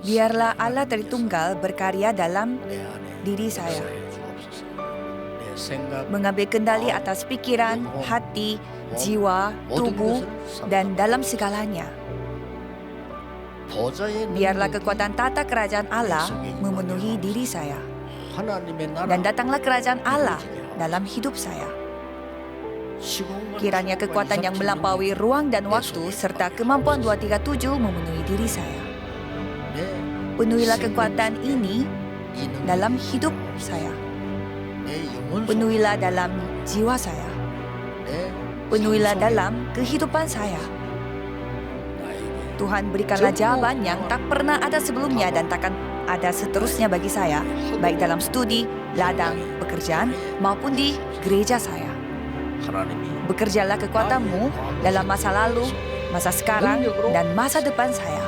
Biarlah Allah Tritunggal berkarya dalam diri saya, mengambil kendali atas pikiran, hati, jiwa, tubuh, dan dalam segalanya. Biarlah kekuatan tata kerajaan Allah memenuhi diri saya, dan datanglah kerajaan Allah dalam hidup saya. Kiranya kekuatan yang melampaui ruang dan waktu serta kemampuan 237 memenuhi diri saya. Penuhilah kekuatan ini dalam hidup saya. Penuhilah dalam jiwa saya. Penuhilah dalam kehidupan saya. Tuhan, berikanlah jawaban yang tak pernah ada sebelumnya dan takkan ada seterusnya bagi saya, baik dalam studi, ladang, pekerjaan, maupun di gereja saya. Bekerjalah kekuatan-Mu dalam masa lalu, masa sekarang, dan masa depan saya.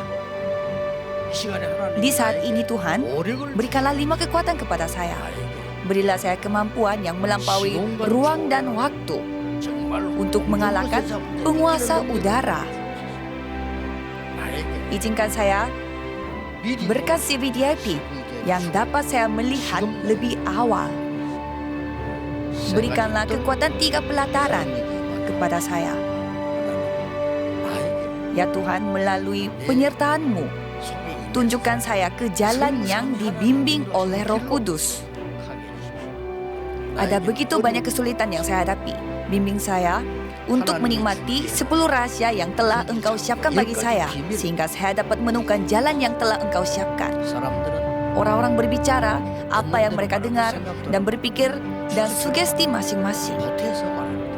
Di saat ini Tuhan, berikanlah 5 kekuatan kepada saya. Berilah saya kemampuan yang melampaui ruang dan waktu untuk mengalahkan penguasa udara. Izinkan saya berkat CVDIP yang dapat saya melihat lebih awal. Berikanlah kekuatan 3 pelataran kepada saya. Ya Tuhan, melalui penyertaan-Mu, tunjukkan saya ke jalan yang dibimbing oleh Roh Kudus. Ada begitu banyak kesulitan yang saya hadapi. Bimbing saya untuk menikmati 10 rahasia yang telah Engkau siapkan bagi saya, sehingga saya dapat menemukan jalan yang telah Engkau siapkan. Orang-orang berbicara apa yang mereka dengar dan berpikir dan sugesti masing-masing.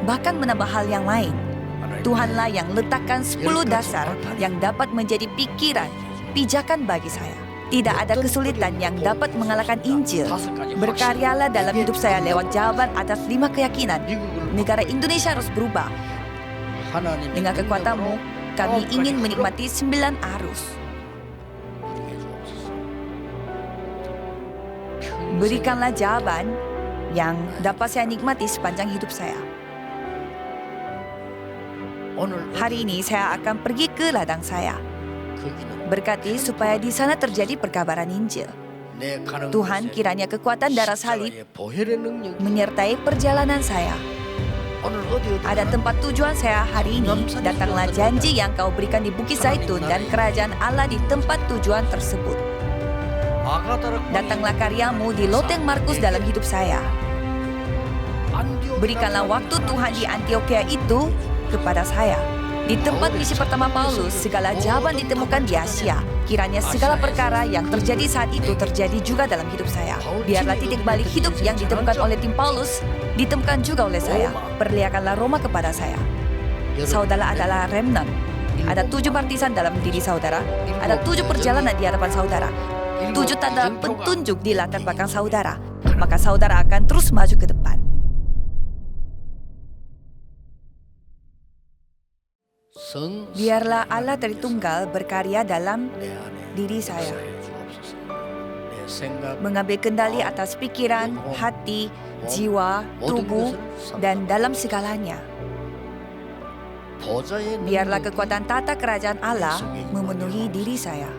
Bahkan menambah hal yang lain. Tuhanlah yang letakkan 10 dasar yang dapat menjadi pikiran, pijakan bagi saya. Tidak ada kesulitan yang dapat mengalahkan Injil. Berkaryalah dalam hidup saya lewat jawaban atas 5 keyakinan. Negara Indonesia harus berubah. Dengan kekuatan-Mu, kami ingin menikmati 9 arus. Berikanlah jawaban yang dapat saya nikmati sepanjang hidup saya. Hari ini saya akan pergi ke ladang saya. Berkati supaya di sana terjadi perkabaran Injil. Tuhan, kiranya kekuatan darah salib menyertai perjalanan saya. Ada tempat tujuan saya hari ini. Datanglah janji yang Kau berikan di Bukit Zaitun dan kerajaan Allah di tempat tujuan tersebut. Datanglah karya-Mu di loteng Markus dalam hidup saya. Berikanlah waktu Tuhan di Antioquia itu kepada saya. Di tempat misi pertama Paulus, segala jawaban ditemukan di Asia. Kiranya segala perkara yang terjadi saat itu terjadi juga dalam hidup saya. Biarlah titik balik hidup yang ditemukan oleh tim Paulus ditemukan juga oleh saya. Perlihatkanlah Roma kepada saya. Saudara adalah remnant. Ada 7 partisan dalam diri saudara. Ada 7 perjalanan di hadapan saudara. 7 tanda petunjuk di latar belakang saudara. Maka saudara akan terus maju ke depan. Biarlah Allah Tritunggal berkarya dalam diri saya, mengambil kendali atas pikiran, hati, jiwa, tubuh, dan dalam segalanya. Biarlah kekuatan tata kerajaan Allah memenuhi diri saya,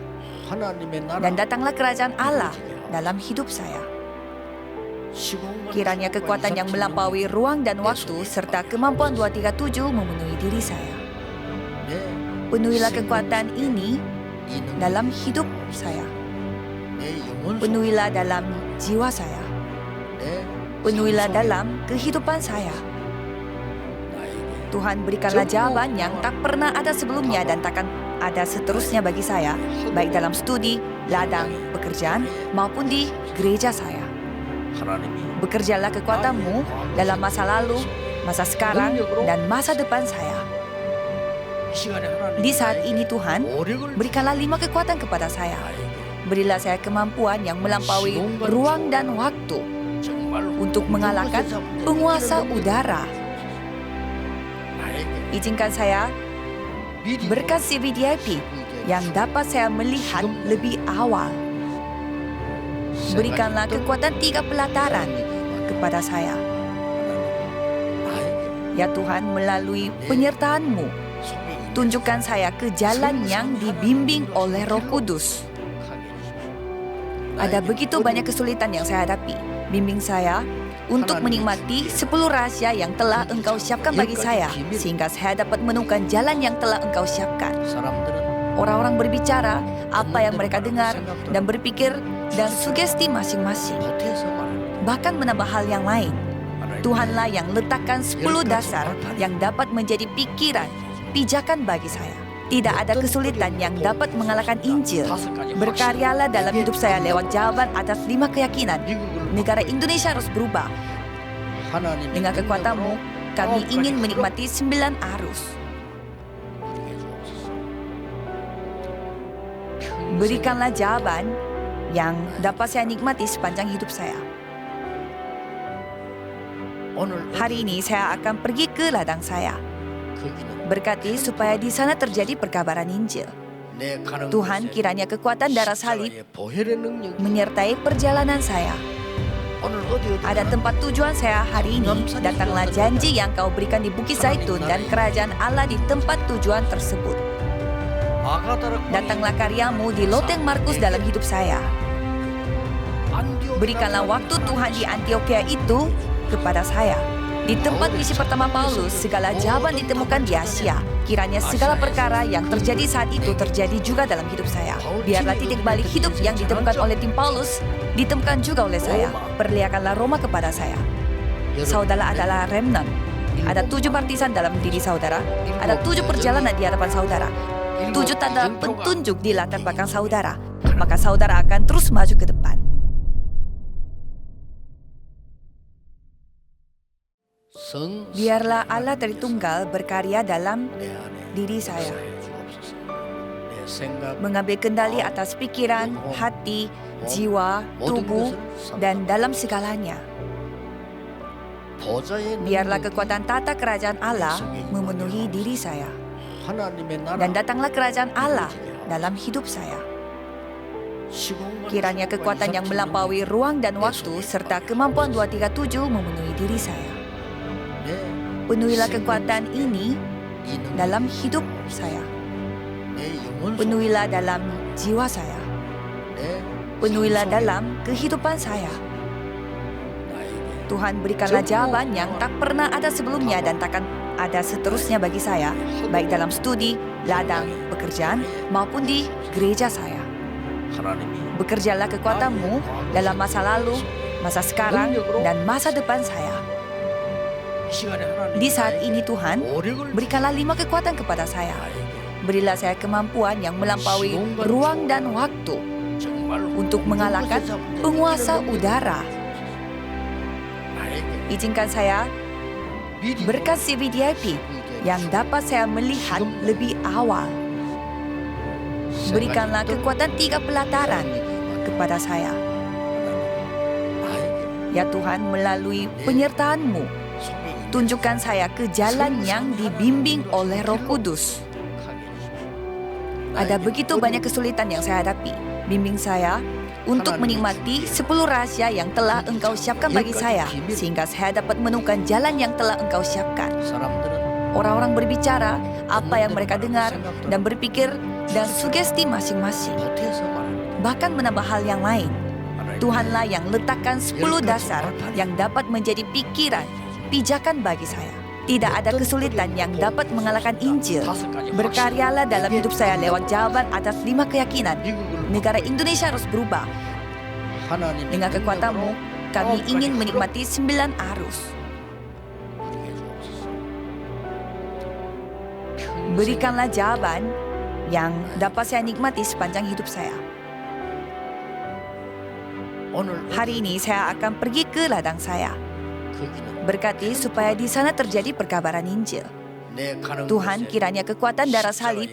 dan datanglah kerajaan Allah dalam hidup saya. Kiranya kekuatan yang melampaui ruang dan waktu serta kemampuan 237 memenuhi diri saya. Penuhilah kekuatan ini dalam hidup saya. Penuhilah dalam jiwa saya. Penuhilah dalam kehidupan saya. Tuhan, berikanlah jawaban yang tak pernah ada sebelumnya dan takkan ada seterusnya bagi saya, baik dalam studi, ladang, pekerjaan, maupun di gereja saya. Bekerjalah kekuatan-Mu dalam masa lalu, masa sekarang, dan masa depan saya. Di saat ini Tuhan, berikanlah 5 kekuatan kepada saya. Berilah saya kemampuan yang melampaui ruang dan waktu untuk mengalahkan penguasa udara. Izinkan saya berkat CVDIP yang dapat saya melihat lebih awal. Berikanlah kekuatan 3 pelataran kepada saya. Ya Tuhan, melalui penyertaan-Mu, tunjukkan saya ke jalan yang dibimbing oleh Roh Kudus. Ada begitu banyak kesulitan yang saya hadapi. Bimbing saya untuk menikmati 10 rahasia yang telah Engkau siapkan bagi saya, sehingga saya dapat menemukan jalan yang telah Engkau siapkan. Orang-orang berbicara apa yang mereka dengar dan berpikir dan sugesti masing-masing. Bahkan menambah hal yang lain. Tuhanlah yang letakkan 10 dasar yang dapat menjadi pikiran, pijakan bagi saya. Tidak ada kesulitan yang dapat mengalahkan Injil. Berkaryalah dalam hidup saya lewat jawaban atas 5 keyakinan. Negara Indonesia harus berubah. Dengan kekuatan-Mu, kami ingin menikmati 9 arus. Berikanlah jawaban yang dapat saya nikmati sepanjang hidup saya. Hari ini saya akan pergi ke ladang saya. Berkati supaya di sana terjadi perkabaran Injil. Tuhan, kiranya kekuatan darah salib menyertai perjalanan saya. Ada tempat tujuan saya hari ini. Datanglah janji yang Kau berikan di Bukit Zaitun dan kerajaan Allah di tempat tujuan tersebut. Datanglah karya-Mu di loteng Markus dalam hidup saya. Berikanlah waktu Tuhan di Antioquia itu kepada saya. Di tempat misi pertama Paulus, segala jawaban ditemukan di Asia. Kiranya segala perkara yang terjadi saat itu terjadi juga dalam hidup saya. Biarlah titik balik hidup yang ditemukan oleh tim Paulus ditemukan juga oleh saya. Perlihatkanlah Roma kepada saya. Saudara adalah remnant. Ada 7 partisan dalam diri saudara. Ada 7 perjalanan di hadapan saudara. 7 tanda petunjuk di latar belakang saudara. Maka saudara akan terus maju ke depan. Biarlah Allah Tritunggal berkarya dalam diri saya. Mengambil kendali atas pikiran, hati, jiwa, tubuh, dan dalam segalanya. Biarlah kekuatan tata kerajaan Allah memenuhi diri saya. Dan datanglah kerajaan Allah dalam hidup saya. Kiranya kekuatan yang melampaui ruang dan waktu serta kemampuan 237 memenuhi diri saya. Penuhilah kekuatan ini dalam hidup saya. Penuhilah dalam jiwa saya. Penuhilah dalam kehidupan saya. Tuhan, berikanlah jawaban yang tak pernah ada sebelumnya dan takkan ada seterusnya bagi saya, baik dalam studi, ladang, pekerjaan, maupun di gereja saya. Bekerjalah kekuatan-Mu dalam masa lalu, masa sekarang, dan masa depan saya. Di saat ini Tuhan, berikanlah 5 kekuatan kepada saya. Berilah saya kemampuan yang melampaui ruang dan waktu untuk mengalahkan penguasa udara. Izinkan saya berkat CVDIP yang dapat saya melihat lebih awal. Berikanlah kekuatan 3 pelataran kepada saya. Ya Tuhan, melalui penyertaan-Mu, tunjukkan saya ke jalan yang dibimbing oleh Roh Kudus. Ada begitu banyak kesulitan yang saya hadapi. Bimbing saya untuk menikmati 10 rahasia yang telah Engkau siapkan bagi saya, sehingga saya dapat menemukan jalan yang telah Engkau siapkan. Orang-orang berbicara apa yang mereka dengar dan berpikir dan sugesti masing-masing. Bahkan menambah hal yang lain. Tuhanlah yang letakkan 10 dasar yang dapat menjadi pikiran, pijakan bagi saya. Tidak ada kesulitan yang dapat mengalahkan Injil. Berkaryalah dalam hidup saya lewat jawaban atas 5 keyakinan. Negara Indonesia harus berubah. Dengan kekuatan-Mu, kami ingin menikmati 9 arus. Berikanlah jawaban yang dapat saya nikmati sepanjang hidup saya. Hari ini saya akan pergi ke ladang saya. Berkati supaya di sana terjadi perkabaran Injil. Tuhan, kiranya kekuatan darah salib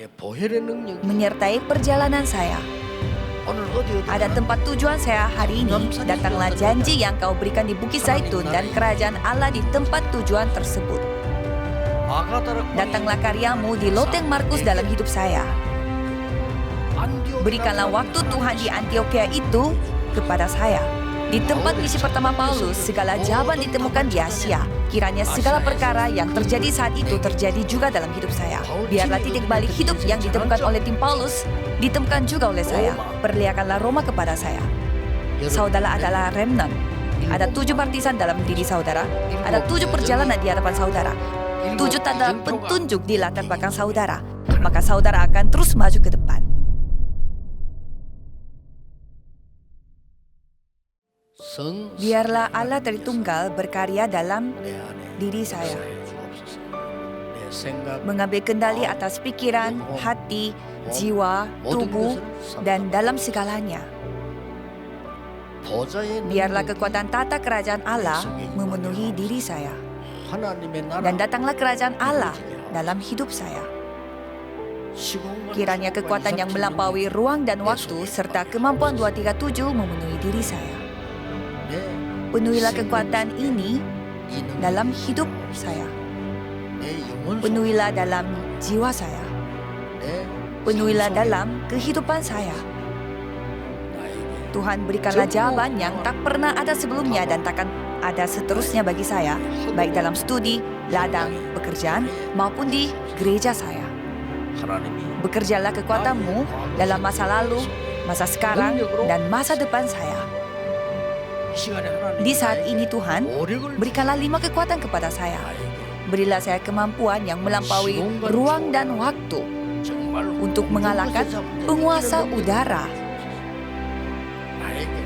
menyertai perjalanan saya. Ada tempat tujuan saya hari ini. Datanglah janji yang Kau berikan di Bukit Zaitun dan kerajaan Allah di tempat tujuan tersebut. Datanglah karya-Mu di loteng Markus dalam hidup saya. Berikanlah waktu Tuhan di Antioquia itu kepada saya. Di tempat misi pertama Paulus, segala jawaban ditemukan di Asia. Kiranya segala perkara yang terjadi saat itu terjadi juga dalam hidup saya. Biarlah titik balik hidup yang ditemukan oleh tim Paulus ditemukan juga oleh saya. Perlihatkanlah Roma kepada saya. Saudara adalah remnant. Ada 7 partisan dalam diri saudara. Ada 7 perjalanan di hadapan saudara. 7 tanda petunjuk di latar belakang saudara. Maka saudara akan terus maju ke depan. Biarlah Allah Tritunggal berkarya dalam diri saya. Mengambil kendali atas pikiran, hati, jiwa, tubuh, dan dalam segalanya. Biarlah kekuatan tata kerajaan Allah memenuhi diri saya. Dan datanglah kerajaan Allah dalam hidup saya. Kiranya kekuatan yang melampaui ruang dan waktu serta kemampuan 237 memenuhi diri saya. Penuhilah kekuatan ini dalam hidup saya. Penuhilah dalam jiwa saya. Penuhilah dalam kehidupan saya. Tuhan, berikanlah jawaban yang tak pernah ada sebelumnya dan takkan ada seterusnya bagi saya, baik dalam studi, ladang, pekerjaan, maupun di gereja saya. Bekerjalah kekuatan-Mu dalam masa lalu, masa sekarang, dan masa depan saya. Di saat ini Tuhan, berikanlah 5 kekuatan kepada saya. Berilah saya kemampuan yang melampaui ruang dan waktu untuk mengalahkan penguasa udara.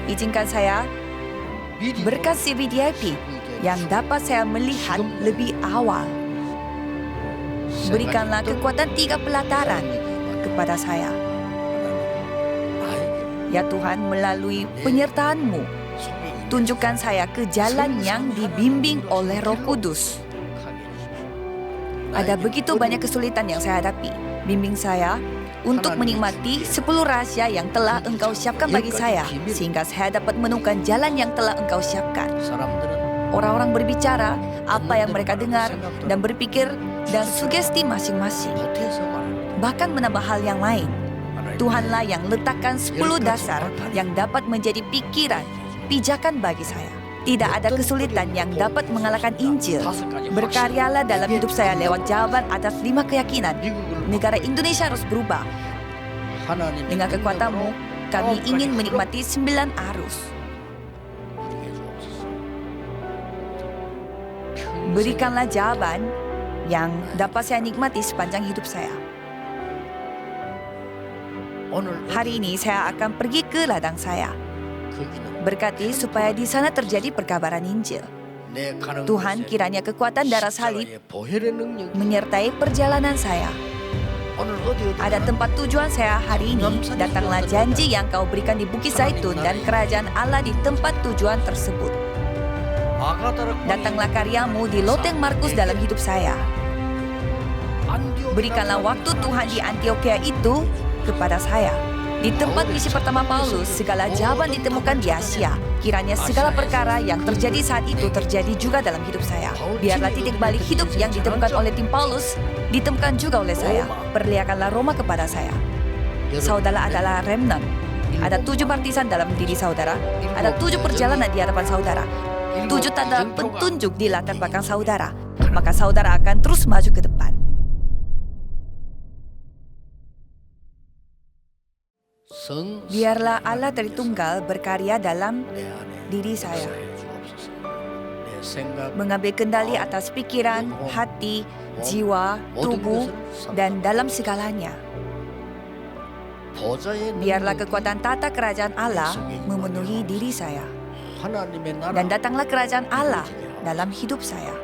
Izinkan saya berkat CVDIP yang dapat saya melihat lebih awal. Berikanlah kekuatan 3 pelataran kepada saya. Ya Tuhan, melalui penyertaan-Mu, tunjukkan saya ke jalan yang dibimbing oleh Roh Kudus. Ada begitu banyak kesulitan yang saya hadapi. Bimbing saya untuk menikmati 10 rahasia yang telah Engkau siapkan bagi saya, sehingga saya dapat menemukan jalan yang telah Engkau siapkan. Orang-orang berbicara apa yang mereka dengar dan berpikir dan sugesti masing-masing. Bahkan menambah hal yang lain. Tuhanlah yang letakkan 10 dasar yang dapat menjadi pikiran, pijakan bagi saya. Tidak ada kesulitan yang dapat mengalahkan Injil. Berkaryalah dalam hidup saya lewat jawaban atas 5 keyakinan. Negara Indonesia harus berubah. Dengan kekuatan-Mu, kami ingin menikmati 9 arus. Berikanlah jawaban yang dapat saya nikmati sepanjang hidup saya. Hari ini saya akan pergi ke ladang saya. Berkati supaya di sana terjadi perkabaran Injil. Tuhan, kiranya kekuatan darah salib menyertai perjalanan saya. Ada tempat tujuan saya hari ini. Datanglah janji yang Kau berikan di Bukit Zaitun dan kerajaan Allah di tempat tujuan tersebut. Datanglah karya-Mu di loteng Markus dalam hidup saya. Berikanlah waktu Tuhan di Antioquia itu kepada saya. Di tempat misi pertama Paulus, segala jawaban ditemukan di Asia. Kiranya segala perkara yang terjadi saat itu terjadi juga dalam hidup saya. Biarlah titik balik hidup yang ditemukan oleh tim Paulus ditemukan juga oleh saya. Perlihatkanlah Roma kepada saya. Saudara adalah remnant. Ada 7 partisan dalam diri saudara. Ada 7 perjalanan di hadapan saudara. 7 tanda petunjuk di latar belakang saudara. Maka saudara akan terus maju ke depan. Biarlah Allah Tritunggal berkarya dalam diri saya. Mengambil kendali atas pikiran, hati, jiwa, tubuh, dan dalam segalanya. Biarlah kekuatan tata kerajaan Allah memenuhi diri saya. Dan datanglah kerajaan Allah dalam hidup saya.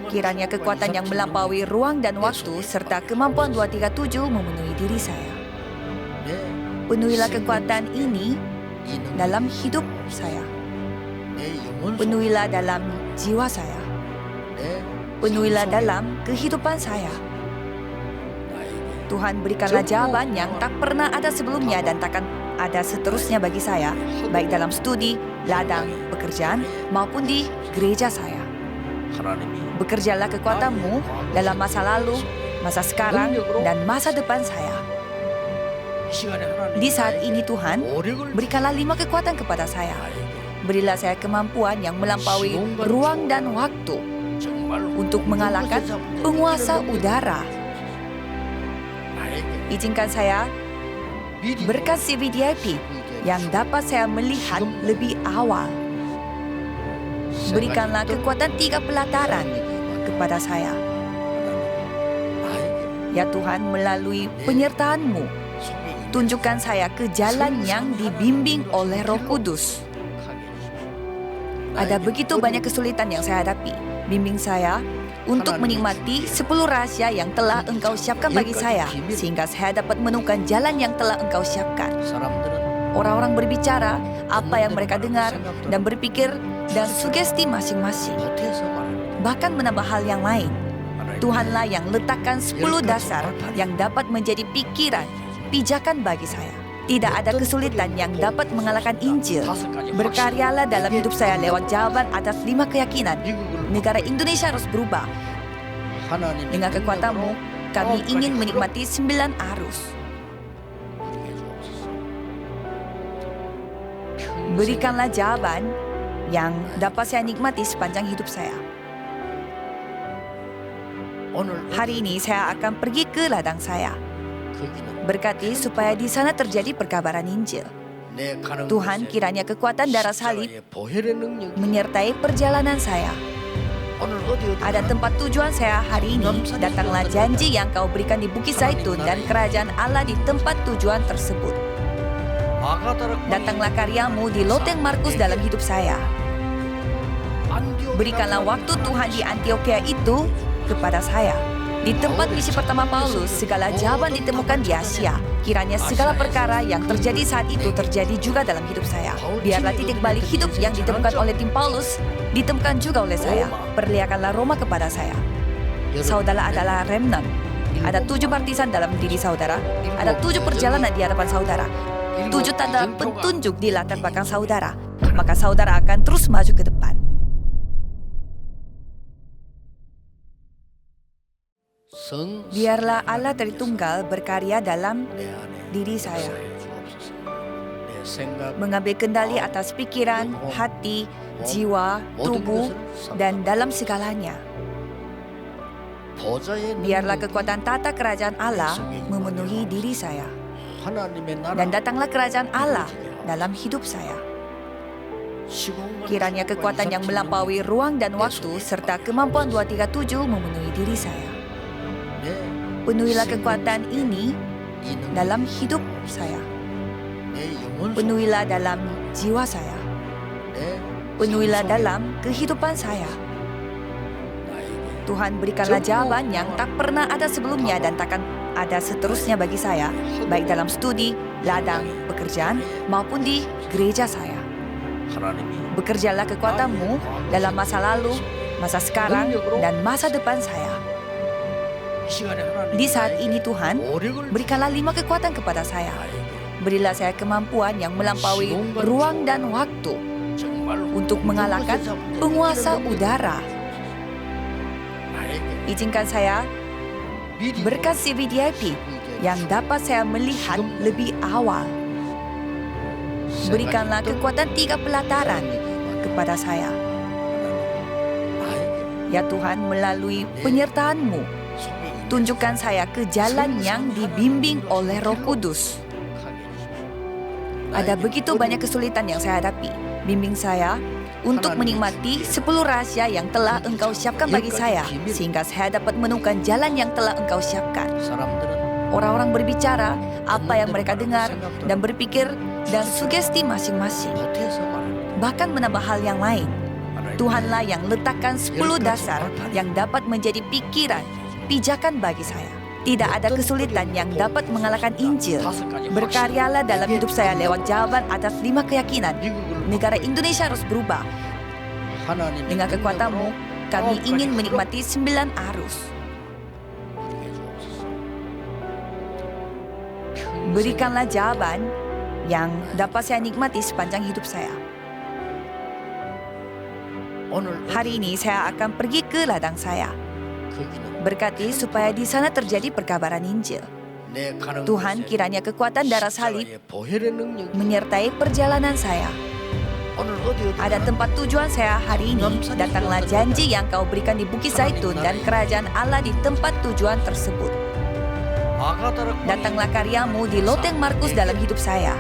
Kiranya kekuatan yang melampaui ruang dan waktu serta kemampuan 237 memenuhi diri saya. Penuhilah kekuatan ini dalam hidup saya. Penuhilah dalam jiwa saya. Penuhilah dalam kehidupan saya. Tuhan, berikanlah jawaban yang tak pernah ada sebelumnya dan takkan ada seterusnya bagi saya, baik dalam studi, ladang, pekerjaan, maupun di gereja saya. Bekerjalah kekuatan-Mu dalam masa lalu, masa sekarang, dan masa depan saya. Di saat ini Tuhan, berikanlah 5 kekuatan kepada saya. Berilah saya kemampuan yang melampaui ruang dan waktu untuk mengalahkan penguasa udara. Izinkan saya Berkat CVDIP yang dapat saya melihat lebih awal. Berikanlah kekuatan 3 pelataran kepada saya. Ya Tuhan, melalui penyertaan-Mu, tunjukkan saya ke jalan yang dibimbing oleh Roh Kudus. Ada begitu banyak kesulitan yang saya hadapi. Bimbing saya untuk menikmati 10 rahasia yang telah Engkau siapkan bagi saya, sehingga saya dapat menemukan jalan yang telah Engkau siapkan. Orang-orang berbicara apa yang mereka dengar dan berpikir dan sugesti masing-masing. Bahkan menambah hal yang lain. Tuhanlah yang letakkan 10 dasar yang dapat menjadi pikiran, pijakan bagi saya. Tidak ada kesulitan yang dapat mengalahkan Injil. Berkaryalah dalam hidup saya lewat jawaban atas 5 keyakinan. Negara Indonesia harus berubah. Dengan kekuatan-Mu, kami ingin menikmati 9 arus. Berikanlah jawaban yang dapat saya nikmati sepanjang hidup saya. Hari ini saya akan pergi ke ladang saya. Berkati supaya di sana terjadi perkabaran Injil. Tuhan, kiranya kekuatan darah salib menyertai perjalanan saya. Ada tempat tujuan saya hari ini. Datanglah janji yang Kau berikan di Bukit Zaitun dan kerajaan Allah di tempat tujuan tersebut. Datanglah karya-Mu di loteng Markus dalam hidup saya. Berikanlah waktu Tuhan di Antioquia itu kepada saya. Di tempat misi pertama Paulus, segala jawaban ditemukan di Asia. Kiranya segala perkara yang terjadi saat itu terjadi juga dalam hidup saya. Biarlah titik balik hidup yang ditemukan oleh tim Paulus ditemukan juga oleh saya. Perlihatkanlah Roma kepada saya. Saudara adalah remnant. Ada 7 partisan dalam diri saudara. Ada 7 perjalanan di hadapan saudara. 7 tanda petunjuk di latar belakang saudara. Maka saudara akan terus maju ke depan. Biarlah Allah Tritunggal berkarya dalam diri saya. Mengambil kendali atas pikiran, hati, jiwa, tubuh, dan dalam segalanya. Biarlah kekuatan tata kerajaan Allah memenuhi diri saya. Dan datanglah kerajaan Allah dalam hidup saya. Kiranya kekuatan yang melampaui ruang dan waktu serta kemampuan 237 memenuhi diri saya. Penuhilah kekuatan ini dalam hidup saya. Penuhilah dalam jiwa saya. Penuhilah dalam kehidupan saya. Tuhan, berikanlah jawaban yang tak pernah ada sebelumnya dan takkan ada seterusnya bagi saya, baik dalam studi, ladang, pekerjaan, maupun di gereja saya. Bekerjalah kekuatan-Mu dalam masa lalu, masa sekarang, dan masa depan saya. Di saat ini Tuhan, berikanlah 5 kekuatan kepada saya. Berilah saya kemampuan yang melampaui ruang dan waktu untuk mengalahkan penguasa udara. Izinkan saya berkat CVDIP yang dapat saya melihat lebih awal. Berikanlah kekuatan 3 pelataran kepada saya. Ya Tuhan, melalui penyertaan-Mu, tunjukkan saya ke jalan yang dibimbing oleh Roh Kudus. Ada begitu banyak kesulitan yang saya hadapi. Bimbing saya untuk menikmati 10 rahasia yang telah Engkau siapkan bagi saya, sehingga saya dapat menemukan jalan yang telah Engkau siapkan. Orang-orang berbicara apa yang mereka dengar dan berpikir dan sugesti masing-masing. Bahkan menambah hal yang lain. Tuhanlah yang letakkan 10 dasar yang dapat menjadi pikiran, pijakan bagi saya. Tidak ada kesulitan yang dapat mengalahkan Injil. Berkaryalah dalam hidup saya lewat jawaban atas 5 keyakinan. Negara Indonesia harus berubah. Dengan kekuatan-Mu, kami ingin menikmati 9 arus. Berikanlah jawaban yang dapat saya nikmati sepanjang hidup saya. Hari ini saya akan pergi ke ladang saya. Berkati supaya di sana terjadi perkabaran Injil. Tuhan, kiranya kekuatan darah salib menyertai perjalanan saya. Ada tempat tujuan saya hari ini. Datanglah janji yang Kau berikan di Bukit Zaitun dan kerajaan Allah di tempat tujuan tersebut. Datanglah karyamu di loteng Markus dalam hidup saya.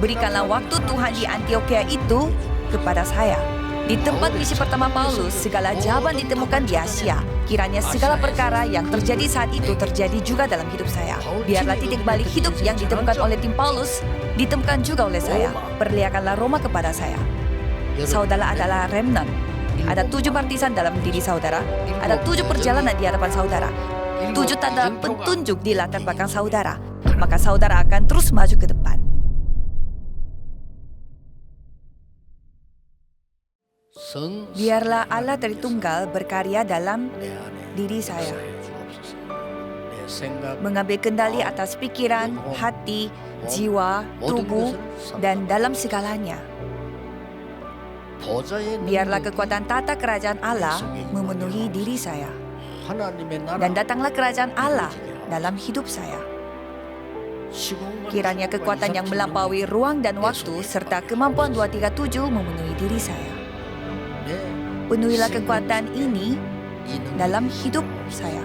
Berikanlah waktu Tuhan di Antioquia itu kepada saya. Di tempat misi pertama Paulus, segala jawaban ditemukan di Asia. Kiranya segala perkara yang terjadi saat itu terjadi juga dalam hidup saya. Biarlah titik balik hidup yang ditemukan oleh tim Paulus ditemukan juga oleh saya. Perlihatkanlah Roma kepada saya. Saudara adalah remnant. Ada 7 partisan dalam diri saudara. Ada 7 perjalanan di hadapan saudara. 7 tanda petunjuk di latar belakang saudara. Maka saudara akan terus maju ke depan. Biarlah Allah Tritunggal berkarya dalam diri saya. Mengambil kendali atas pikiran, hati, jiwa, tubuh, dan dalam segalanya. Biarlah kekuatan tata kerajaan Allah memenuhi diri saya. Dan datanglah kerajaan Allah dalam hidup saya. Kiranya kekuatan yang melampaui ruang dan waktu serta kemampuan 237 memenuhi diri saya. Penuhilah kekuatan ini dalam hidup saya.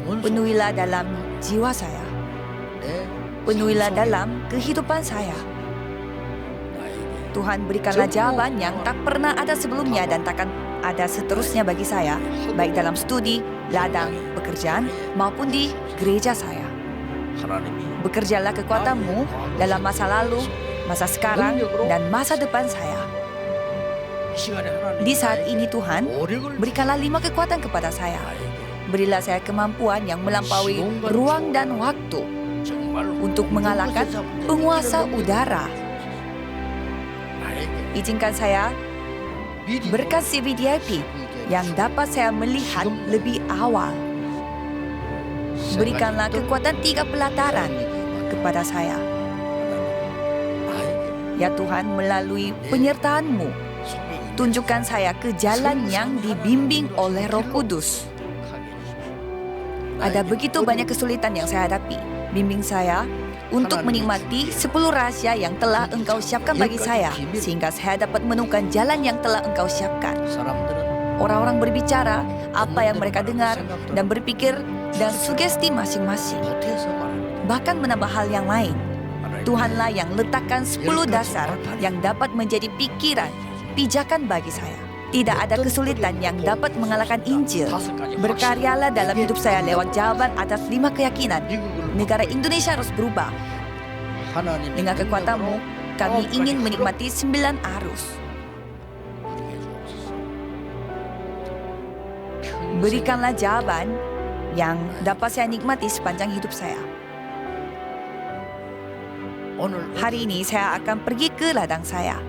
Penuhilah dalam jiwa saya. Penuhilah dalam kehidupan saya. Tuhan berikanlah jawaban yang tak pernah ada sebelumnya dan takkan ada seterusnya bagi saya, baik dalam studi, ladang, pekerjaan, maupun di gereja saya. Bekerjalah kekuatanmu dalam masa lalu, masa sekarang, dan masa depan saya. Di saat ini Tuhan, berikanlah 5 kekuatan kepada saya. Berilah saya kemampuan yang melampaui ruang dan waktu untuk mengalahkan penguasa udara. Izinkan saya berkat CVDIP yang dapat saya melihat lebih awal. Berikanlah kekuatan 3 pelataran kepada saya. Ya Tuhan, melalui penyertaan-Mu, tunjukkan saya ke jalan yang dibimbing oleh Roh Kudus. Ada begitu banyak kesulitan yang saya hadapi. Bimbing saya untuk menikmati 10 rahasia yang telah Engkau siapkan bagi saya, sehingga saya dapat menemukan jalan yang telah Engkau siapkan. Orang-orang berbicara apa yang mereka dengar dan berpikir dan sugesti masing-masing. Bahkan menambah hal yang lain. Tuhanlah yang letakkan 10 dasar yang dapat menjadi pikiran, pijakan bagi saya. Tidak ada kesulitan yang dapat mengalahkan Injil. Berkaryalah dalam hidup saya lewat jawaban atas 5 keyakinan. Negara Indonesia harus berubah. Dengan kekuatan-Mu, kami ingin menikmati 9 arus. Berikanlah jawaban yang dapat saya nikmati sepanjang hidup saya. Hari ini saya akan pergi ke ladang saya.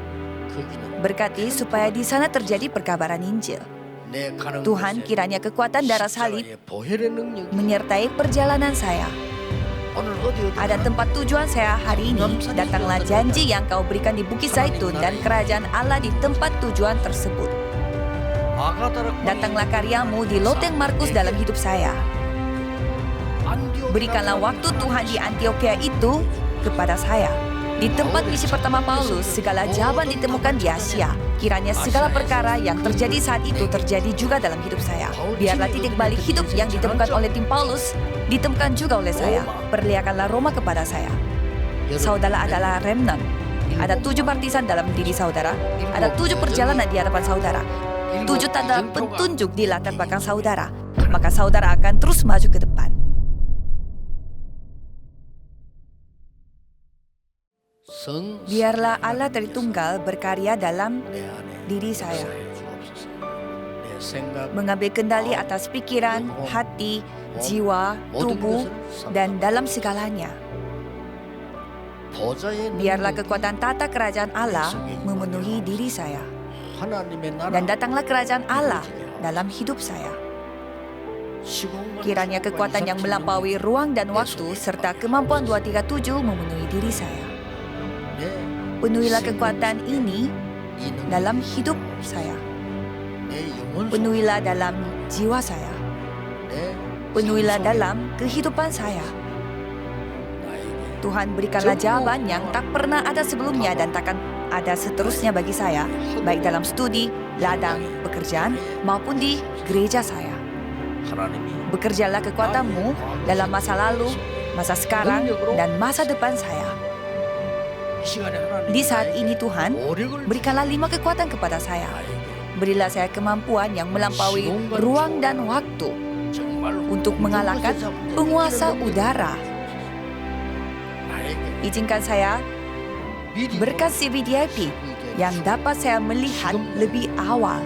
Berkati supaya di sana terjadi perkabaran Injil. Tuhan, kiranya kekuatan darah salib menyertai perjalanan saya. Ada tempat tujuan saya hari ini. Datanglah janji yang Kau berikan di Bukit Zaitun dan kerajaan Allah di tempat tujuan tersebut. Datanglah karyamu di loteng Markus dalam hidup saya. Berikanlah waktu Tuhan di Antioquia itu kepada saya. Di tempat misi pertama Paulus, segala jawaban ditemukan di Asia. Kiranya segala perkara yang terjadi saat itu terjadi juga dalam hidup saya. Biarlah titik balik hidup yang ditemukan oleh tim Paulus ditemukan juga oleh saya. Perlihatkanlah Roma kepada saya. Saudara adalah remnant. Ada 7 partisan dalam diri saudara. Ada 7 perjalanan di hadapan saudara. 7 tanda petunjuk di latar belakang saudara. Maka saudara akan terus maju ke depan. Biarlah Allah Tritunggal berkarya dalam diri saya. Mengambil kendali atas pikiran, hati, jiwa, tubuh, dan dalam segalanya. Biarlah kekuatan tata kerajaan Allah memenuhi diri saya. Dan datanglah kerajaan Allah dalam hidup saya. Kiranya kekuatan yang melampaui ruang dan waktu serta kemampuan 237 memenuhi diri saya. Penuhilah kekuatan ini dalam hidup saya. Penuhilah dalam jiwa saya. Penuhilah dalam kehidupan saya. Tuhan, berikanlah jawaban yang tak pernah ada sebelumnya dan takkan ada seterusnya bagi saya, baik dalam studi, ladang, pekerjaan, maupun di gereja saya. Bekerjalah kekuatanmu dalam masa lalu, masa sekarang, dan masa depan saya. Di saat ini Tuhan, berikanlah 5 kekuatan kepada saya. Berilah saya kemampuan yang melampaui ruang dan waktu untuk mengalahkan penguasa udara. Izinkan saya berkat CVDIP yang dapat saya melihat lebih awal.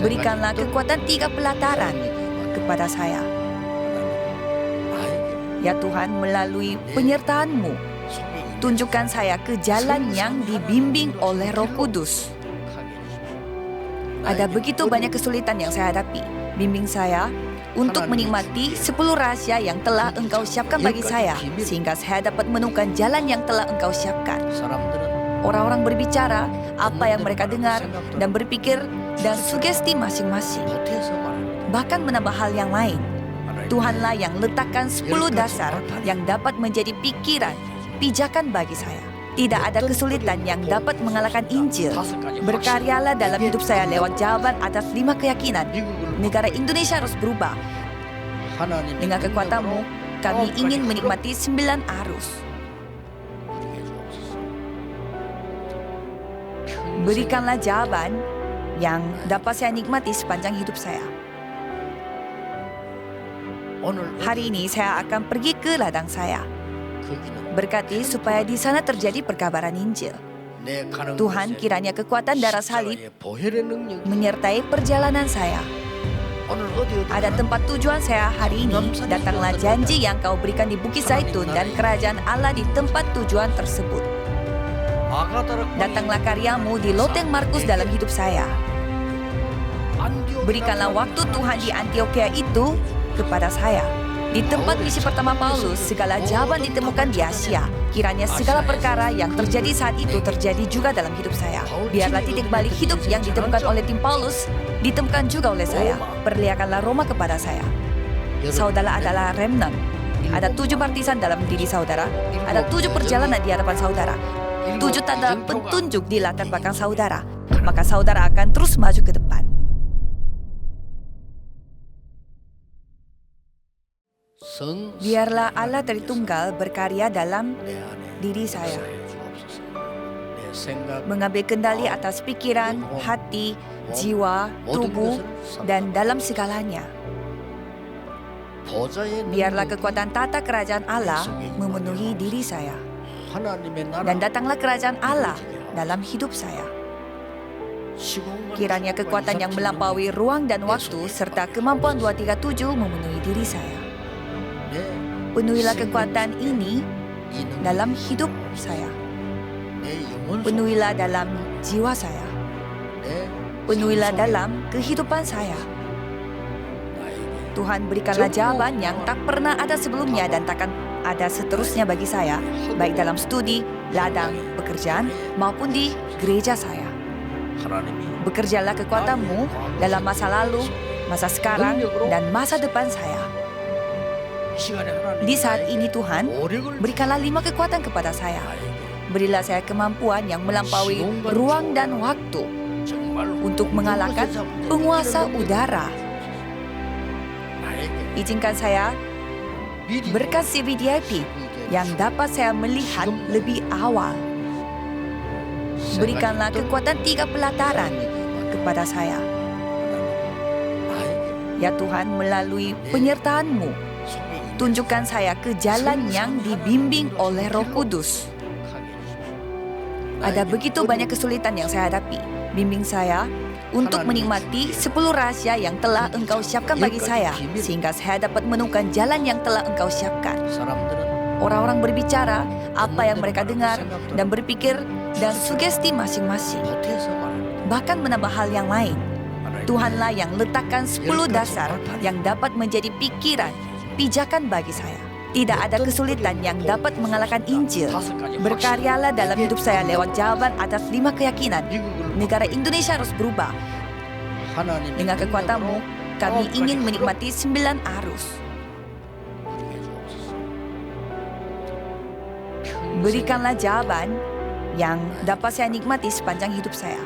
Berikanlah kekuatan 3 pelataran kepada saya. Ya Tuhan, melalui penyertaan-Mu, tunjukkan saya ke jalan yang dibimbing oleh Roh Kudus. Ada begitu banyak kesulitan yang saya hadapi. Bimbing saya untuk menikmati 10 rahasia yang telah Engkau siapkan bagi saya, sehingga saya dapat menemukan jalan yang telah Engkau siapkan. Orang-orang berbicara apa yang mereka dengar dan berpikir dan sugesti masing-masing. Bahkan menambah hal yang lain. Tuhanlah yang letakkan 10 dasar yang dapat menjadi pikiran, pijakan bagi saya. Tidak ada kesulitan yang dapat mengalahkan Injil. Berkaryalah dalam hidup saya lewat jawaban atas 5 keyakinan. Negara Indonesia harus berubah. Dengan kekuatan-Mu, kami ingin menikmati 9 arus. Berikanlah jawaban yang dapat saya nikmati sepanjang hidup saya. Hari ini saya akan pergi ke ladang saya. Berkati supaya di sana terjadi perkabaran Injil. Tuhan, kiranya kekuatan darah salib menyertai perjalanan saya. Ada tempat tujuan saya hari ini. Datanglah janji yang Kau berikan di Bukit Zaitun dan kerajaan Allah di tempat tujuan tersebut. Datanglah karya-Mu di loteng Markus dalam hidup saya. Berikanlah waktu Tuhan di Antioquia itu kepada saya. Di tempat misi pertama Paulus, segala jawaban ditemukan di Asia. Kiranya segala perkara yang terjadi saat itu terjadi juga dalam hidup saya. Biarlah titik balik hidup yang ditemukan oleh tim Paulus ditemukan juga oleh saya. Perlihatkanlah Roma kepada saya. Saudara adalah remnant. Ada 7 partisan dalam diri saudara. Ada 7 perjalanan di hadapan saudara. 7 tanda petunjuk di latar belakang saudara. Maka saudara akan terus maju ke depan. Biarlah Allah Tritunggal berkarya dalam diri saya. Mengambil kendali atas pikiran, hati, jiwa, tubuh, dan dalam segalanya. Biarlah kekuatan tata kerajaan Allah memenuhi diri saya. Dan datanglah kerajaan Allah dalam hidup saya. Kiranya kekuatan yang melampaui ruang dan waktu serta kemampuan 237 memenuhi diri saya. Penuhilah kekuatan ini dalam hidup saya. Penuhilah dalam jiwa saya. Penuhilah dalam kehidupan saya. Tuhan, berikanlah jawaban yang tak pernah ada sebelumnya dan takkan ada seterusnya bagi saya, baik dalam studi, ladang, pekerjaan, maupun di gereja saya. Bekerjalah kekuatan-Mu dalam masa lalu, masa sekarang, dan masa depan saya. Di saat ini Tuhan, berikanlah 5 kekuatan kepada saya. Berilah saya kemampuan yang melampaui ruang dan waktu untuk mengalahkan penguasa udara. Izinkan saya berkat CVDIP yang dapat saya melihat lebih awal. Berikanlah kekuatan 3 pelataran kepada saya. Ya Tuhan, melalui penyertaan-Mu, tunjukkan saya ke jalan yang dibimbing oleh Roh Kudus. Ada begitu banyak kesulitan yang saya hadapi. Bimbing saya untuk menikmati 10 rahasia yang telah Engkau siapkan bagi saya, sehingga saya dapat menemukan jalan yang telah Engkau siapkan. Orang-orang berbicara apa yang mereka dengar dan berpikir dan sugesti masing-masing. Bahkan menambah hal yang lain. Tuhanlah yang letakkan 10 dasar yang dapat menjadi pikiran, pijakan bagi saya. Tidak ada kesulitan yang dapat mengalahkan Injil. Berkaryalah dalam hidup saya lewat jawaban atas 5 keyakinan. Negara Indonesia harus berubah. Dengan kekuatan-Mu, kami ingin menikmati 9 arus. Berikanlah jawaban yang dapat saya nikmati sepanjang hidup saya.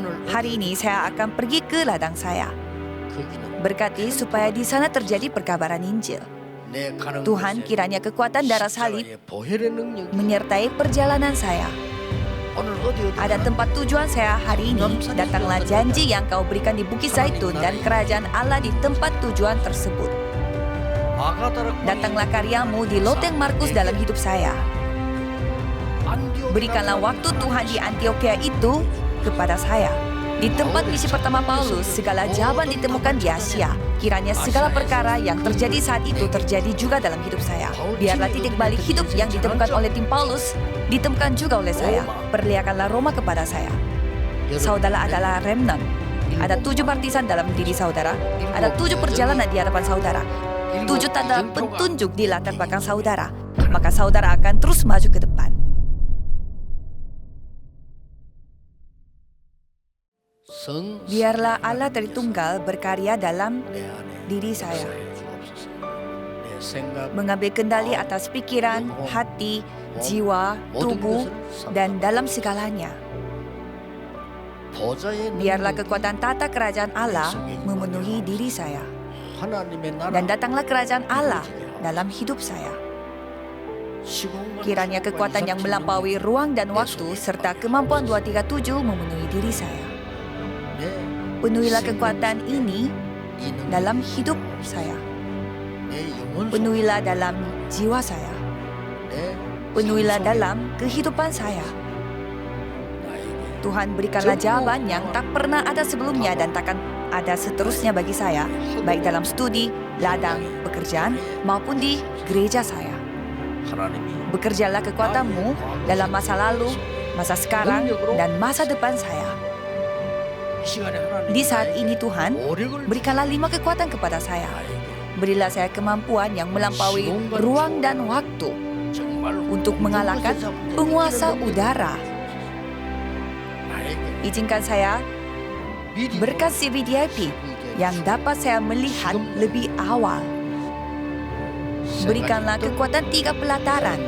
Hari ini saya akan pergi ke ladang saya. Berkati supaya di sana terjadi perkabaran Injil. Tuhan, kiranya kekuatan darah salib menyertai perjalanan saya. Ada tempat tujuan saya hari ini. Datanglah janji yang kau berikan di Bukit Zaitun dan kerajaan Allah di tempat tujuan tersebut. Datanglah karyamu di loteng Markus dalam hidup saya. Berikanlah waktu Tuhan di Antioquia itu kepada saya. Di tempat misi pertama Paulus, segala jawaban ditemukan di Asia. Kiranya segala perkara yang terjadi saat itu terjadi juga dalam hidup saya. Biarlah titik balik hidup yang ditemukan oleh tim Paulus ditemukan juga oleh saya. Perlihatkanlah Roma kepada saya. Saudara adalah remnant. Ada 7 partisan dalam diri saudara. Ada 7 perjalanan di hadapan saudara. 7 tanda petunjuk di latar belakang saudara. Maka saudara akan terus maju ke depan. Biarlah Allah Tritunggal berkarya dalam diri saya. Mengambil kendali atas pikiran, hati, jiwa, tubuh, dan dalam segalanya. Biarlah kekuatan tata kerajaan Allah memenuhi diri saya. Dan datanglah kerajaan Allah dalam hidup saya. Kiranya kekuatan yang melampaui ruang dan waktu serta kemampuan 237 memenuhi diri saya. Penuhilah kekuatan ini dalam hidup saya. Penuhilah dalam jiwa saya. Penuhilah dalam kehidupan saya. Tuhan, berikanlah jawaban yang tak pernah ada sebelumnya dan takkan ada seterusnya bagi saya, baik dalam studi, ladang, pekerjaan, maupun di gereja saya. Bekerjalah kekuatan-Mu dalam masa lalu, masa sekarang, dan masa depan saya. Di saat ini Tuhan, berikanlah 5 kekuatan kepada saya. Berilah saya kemampuan yang melampaui ruang dan waktu untuk mengalahkan penguasa udara. Izinkan saya berkat CVDIP yang dapat saya melihat lebih awal. Berikanlah kekuatan 3 pelataran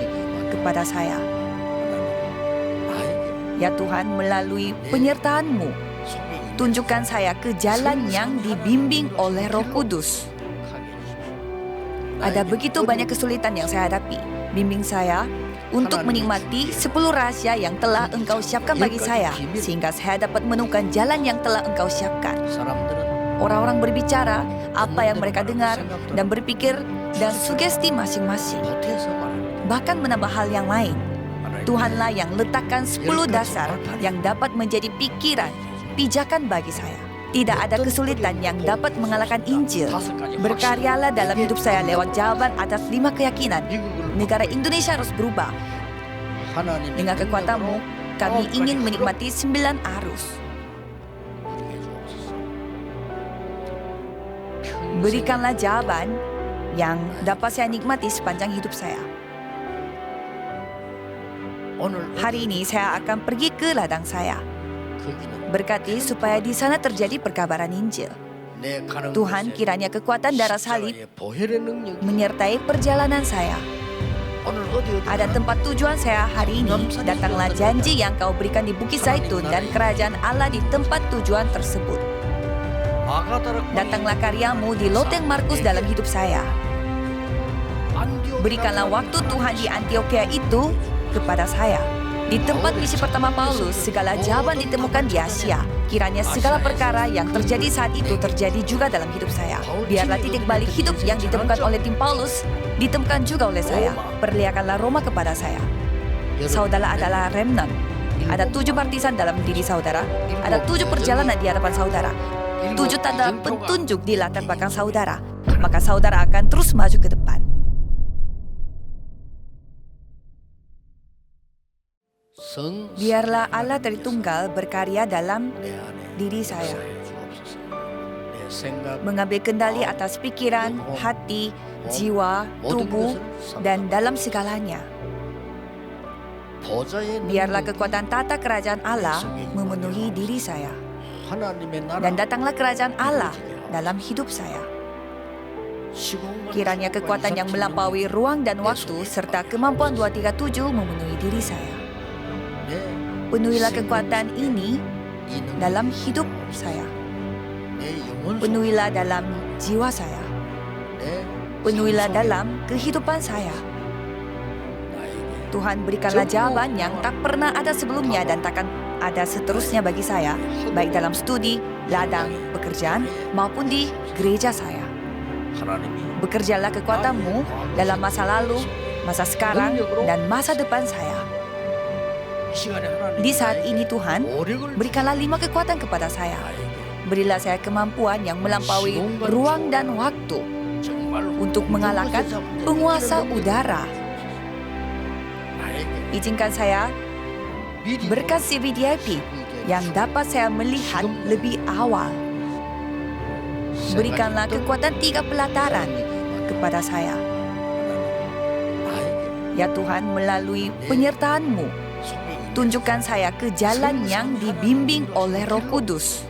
kepada saya. Ya Tuhan, melalui penyertaan-Mu, tunjukkan saya ke jalan yang dibimbing oleh Roh Kudus. Ada begitu banyak kesulitan yang saya hadapi. Bimbing saya untuk menikmati 10 rahasia yang telah Engkau siapkan bagi saya, sehingga saya dapat menemukan jalan yang telah Engkau siapkan. Orang-orang berbicara apa yang mereka dengar dan berpikir dan sugesti masing-masing. Bahkan menambah hal yang lain. Tuhanlah yang letakkan 10 dasar yang dapat menjadi pikiran, pijakan bagi saya. Tidak ada kesulitan yang dapat mengalahkan Injil. Berkaryalah dalam hidup saya lewat jawaban atas 5 keyakinan. Negara Indonesia harus berubah. Dengan kekuatan-Mu, kami ingin menikmati 9 arus. Berikanlah jawaban yang dapat saya nikmati sepanjang hidup saya. Hari ini saya akan pergi ke ladang saya. Berkati supaya di sana terjadi perkabaran Injil. Tuhan, kiranya kekuatan darah salib menyertai perjalanan saya. Ada tempat tujuan saya hari ini. Datanglah janji yang kau berikan di Bukit Zaitun dan kerajaan Allah di tempat tujuan tersebut. Datanglah karyamu di loteng Markus dalam hidup saya. Berikanlah waktu Tuhan di Antioquia itu kepada saya. Di tempat misi pertama Paulus, segala jawaban ditemukan di Asia. Kiranya segala perkara yang terjadi saat itu terjadi juga dalam hidup saya. Biarlah titik balik hidup yang ditemukan oleh tim Paulus ditemukan juga oleh saya. Perlihatkanlah Roma kepada saya. Saudara adalah remnant. Ada 7 partisan dalam diri saudara. Ada 7 perjalanan di hadapan saudara. 7 tanda petunjuk di latar belakang saudara. Maka saudara akan terus maju ke depan. Biarlah Allah Tritunggal berkarya dalam diri saya. Mengambil kendali atas pikiran, hati, jiwa, tubuh, dan dalam segalanya. Biarlah kekuatan tata kerajaan Allah memenuhi diri saya. Dan datanglah kerajaan Allah dalam hidup saya. Kiranya kekuatan yang melampaui ruang dan waktu serta kemampuan 237 memenuhi diri saya. Penuhilah kekuatan ini dalam hidup saya. Penuhilah dalam jiwa saya. Penuhilah dalam kehidupan saya. Tuhan, berikanlah jawaban yang tak pernah ada sebelumnya dan takkan ada seterusnya bagi saya, baik dalam studi, ladang, pekerjaan, maupun di gereja saya. Bekerjalah kekuatan-Mu dalam masa lalu, masa sekarang, dan masa depan saya. Di saat ini Tuhan, berikanlah 5 kekuatan kepada saya. Berilah saya kemampuan yang melampaui ruang dan waktu untuk mengalahkan penguasa udara. Izinkan saya berkat CVDIP yang dapat saya melihat lebih awal. Berikanlah kekuatan 3 pelataran kepada saya. Ya Tuhan, melalui penyertaan-Mu, tunjukkan saya ke jalan yang dibimbing oleh Roh Kudus.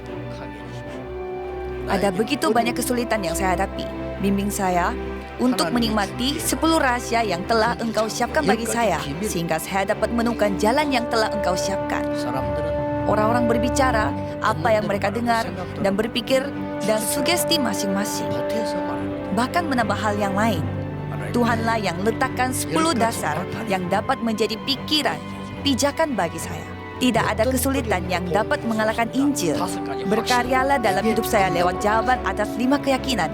Ada begitu banyak kesulitan yang saya hadapi. Bimbing saya untuk menikmati 10 rahasia yang telah Engkau siapkan bagi saya, sehingga saya dapat menemukan jalan yang telah Engkau siapkan. Orang-orang berbicara apa yang mereka dengar dan berpikir dan sugesti masing-masing. Bahkan menambah hal yang lain. Tuhanlah yang letakkan 10 dasar yang dapat menjadi pikiran, pijakan bagi saya. Tidak ada kesulitan yang dapat mengalahkan Injil. Berkaryalah dalam hidup saya lewat jawaban atas 5 keyakinan.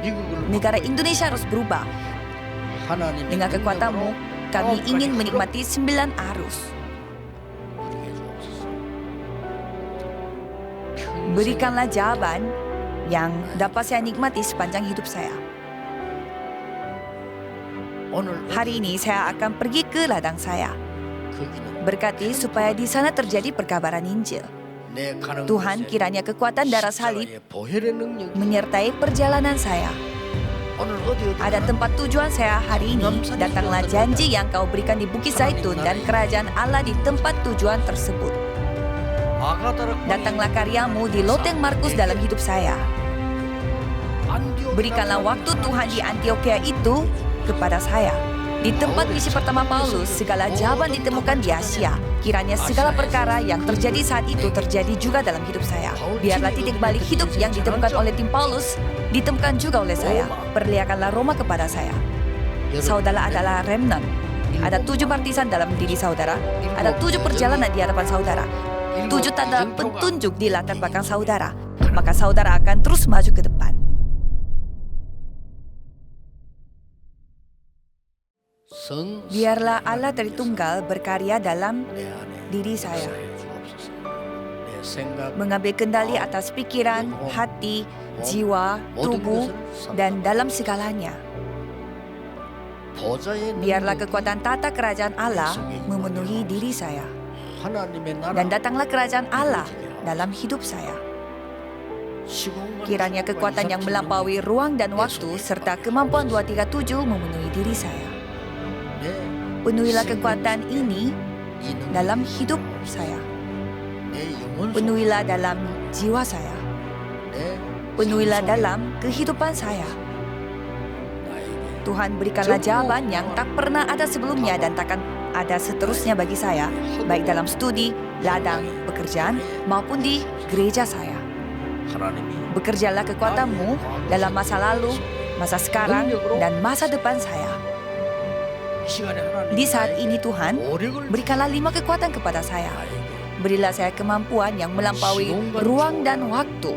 Negara Indonesia harus berubah. Dengan kekuatan-Mu, kami ingin menikmati 9 arus. Berikanlah jawaban yang dapat saya nikmati sepanjang hidup saya. Hari ini saya akan pergi ke ladang saya. Berkati supaya di sana terjadi perkabaran Injil. Tuhan, kiranya kekuatan darah salib menyertai perjalanan saya. Ada tempat tujuan saya hari ini. Datanglah janji yang Kau berikan di Bukit Zaitun dan kerajaan Allah di tempat tujuan tersebut. Datanglah karya-Mu di loteng Markus dalam hidup saya. Berikanlah waktu Tuhan di Antioquia itu kepada saya. Di tempat misi pertama Paulus, segala jawaban ditemukan di Asia. Kiranya segala perkara yang terjadi saat itu terjadi juga dalam hidup saya. Biarlah titik balik hidup yang ditemukan oleh tim Paulus ditemukan juga oleh saya. Perlihatkanlah Roma kepada saya. Saudara adalah remnant. Ada 7 partisan dalam diri saudara. Ada 7 perjalanan di hadapan saudara. 7 tanda petunjuk di latar belakang saudara. Maka saudara akan terus maju ke depan. Biarlah Allah Tritunggal berkarya dalam diri saya. Mengambil kendali atas pikiran, hati, jiwa, tubuh, dan dalam segalanya. Biarlah kekuatan tata kerajaan Allah memenuhi diri saya. Dan datanglah kerajaan Allah dalam hidup saya. Kiranya kekuatan yang melampaui ruang dan waktu serta kemampuan 237 memenuhi diri saya. Penuhilah kekuatan ini dalam hidup saya. Penuhilah dalam jiwa saya. Penuhilah dalam kehidupan saya. Tuhan, berikanlah jawaban yang tak pernah ada sebelumnya dan takkan ada seterusnya bagi saya, baik dalam studi, ladang, pekerjaan, maupun di gereja saya. Bekerjalah kekuatan-Mu dalam masa lalu, masa sekarang, dan masa depan saya. Di saat ini Tuhan, berikanlah 5 kekuatan kepada saya. Berilah saya kemampuan yang melampaui ruang dan waktu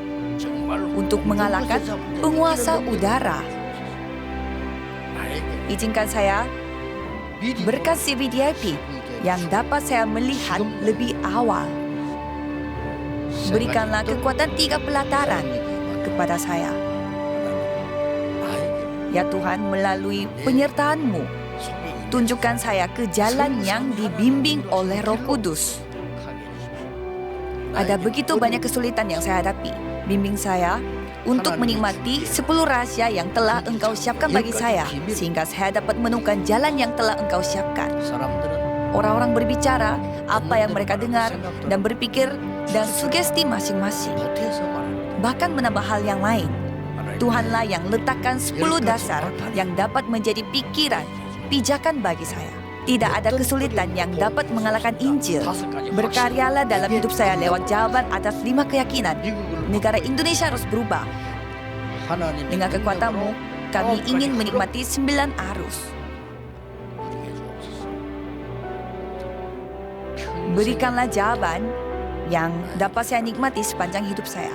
untuk mengalahkan penguasa udara. Izinkan saya berkat CVDIP yang dapat saya melihat lebih awal. Berikanlah kekuatan 3 pelataran kepada saya. Ya Tuhan, melalui penyertaan-Mu, tunjukkan saya ke jalan yang dibimbing oleh Roh Kudus. Ada begitu banyak kesulitan yang saya hadapi. Bimbing saya untuk menikmati 10 rahasia yang telah Engkau siapkan bagi saya, sehingga saya dapat menemukan jalan yang telah Engkau siapkan. Orang-orang berbicara apa yang mereka dengar dan berpikir dan sugesti masing-masing. Bahkan menambah hal yang lain. Tuhanlah yang letakkan 10 dasar yang dapat menjadi pikiran, pijakan bagi saya. Tidak ada kesulitan yang dapat mengalahkan Injil. Berkaryalah dalam hidup saya lewat jawaban atas 5 keyakinan. Negara Indonesia harus berubah. Dengan kekuatan-Mu, kami ingin menikmati 9 arus. Berikanlah jawaban yang dapat saya nikmati sepanjang hidup saya.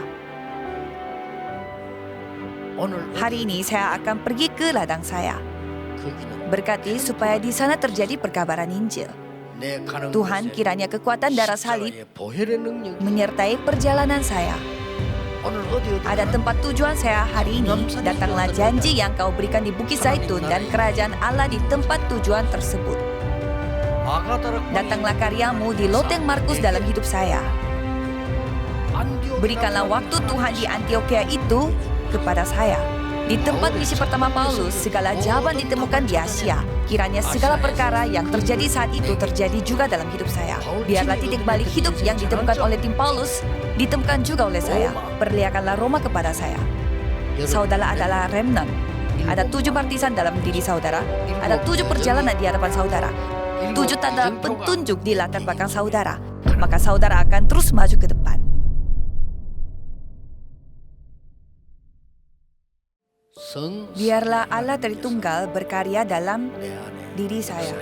Hari ini saya akan pergi ke ladang saya. Berkati supaya di sana terjadi perkabaran Injil. Tuhan, kiranya kekuatan darah salib menyertai perjalanan saya. Ada tempat tujuan saya hari ini. Datanglah janji yang Kau berikan di Bukit Zaitun dan kerajaan Allah di tempat tujuan tersebut. Datanglah karya-Mu di loteng Markus dalam hidup saya. Berikanlah waktu Tuhan di Antioquia itu kepada saya. Di tempat misi pertama Paulus, segala jawaban ditemukan di Asia. Kiranya segala perkara yang terjadi saat itu terjadi juga dalam hidup saya. Biarlah titik balik hidup yang ditemukan oleh tim Paulus ditemukan juga oleh saya. Perlihatkanlah Roma kepada saya. Saudara adalah remnant. Ada 7 partisan dalam diri saudara. Ada 7 perjalanan di hadapan saudara. 7 tanda petunjuk di latar belakang saudara. Maka saudara akan terus maju ke depan. Biarlah Allah Tritunggal berkarya dalam diri saya.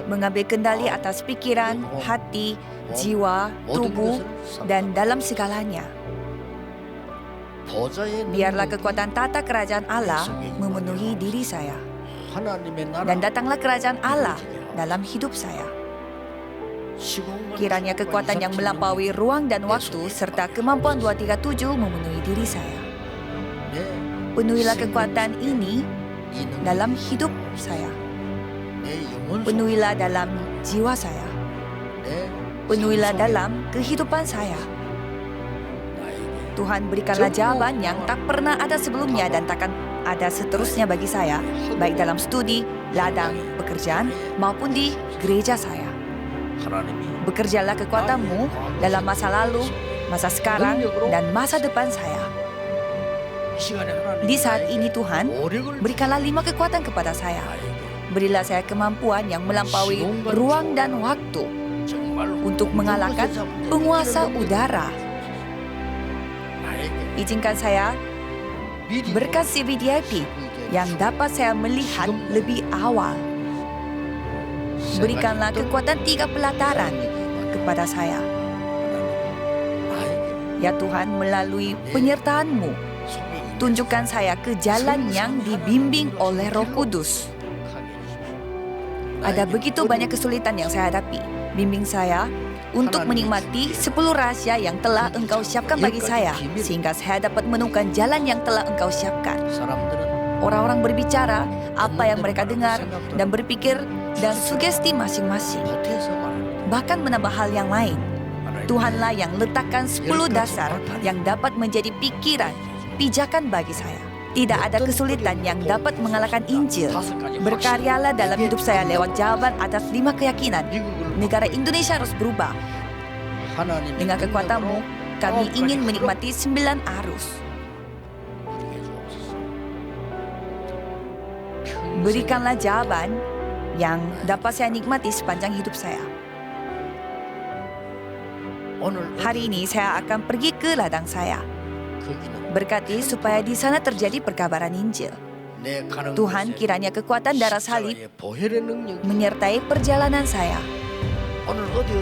Mengambil kendali atas pikiran, hati, jiwa, tubuh, dan dalam segalanya. Biarlah kekuatan tata kerajaan Allah memenuhi diri saya. Dan datanglah kerajaan Allah dalam hidup saya. Kiranya kekuatan yang melampaui ruang dan waktu serta kemampuan 237 memenuhi diri saya. Penuhilah kekuatan ini dalam hidup saya. Penuhilah dalam jiwa saya. Penuhilah dalam kehidupan saya. Tuhan, berikanlah jawaban yang tak pernah ada sebelumnya dan takkan ada seterusnya bagi saya, baik dalam studi, ladang, pekerjaan, maupun di gereja saya. Bekerjalah kekuatan-Mu dalam masa lalu, masa sekarang, dan masa depan saya. Di saat ini Tuhan, berikanlah 5 kekuatan kepada saya. Berilah saya kemampuan yang melampaui ruang dan waktu untuk mengalahkan penguasa udara. Izinkan saya berkat CVDIP yang dapat saya melihat lebih awal. Berikanlah kekuatan 3 pelataran kepada saya. Ya Tuhan, melalui penyertaan-Mu, tunjukkan saya ke jalan yang dibimbing oleh Roh Kudus. Ada begitu banyak kesulitan yang saya hadapi. Bimbing saya untuk menikmati 10 rahasia yang telah Engkau siapkan bagi saya, sehingga saya dapat menemukan jalan yang telah Engkau siapkan. Orang-orang berbicara apa yang mereka dengar dan berpikir dan sugesti masing-masing. Bahkan menambah hal yang lain. Tuhanlah yang letakkan 10 dasar yang dapat menjadi pikiran, pijakan bagi saya. Tidak ada kesulitan yang dapat mengalahkan Injil. Berkaryalah dalam hidup saya lewat jawaban atas 5 keyakinan. Negara Indonesia harus berubah. Dengan kekuatan-Mu, kami ingin menikmati 9 arus. Berikanlah jawaban yang dapat saya nikmati sepanjang hidup saya. Hari ini saya akan pergi ke ladang saya. Berkati supaya di sana terjadi perkabaran Injil. Tuhan, kiranya kekuatan darah salib menyertai perjalanan saya.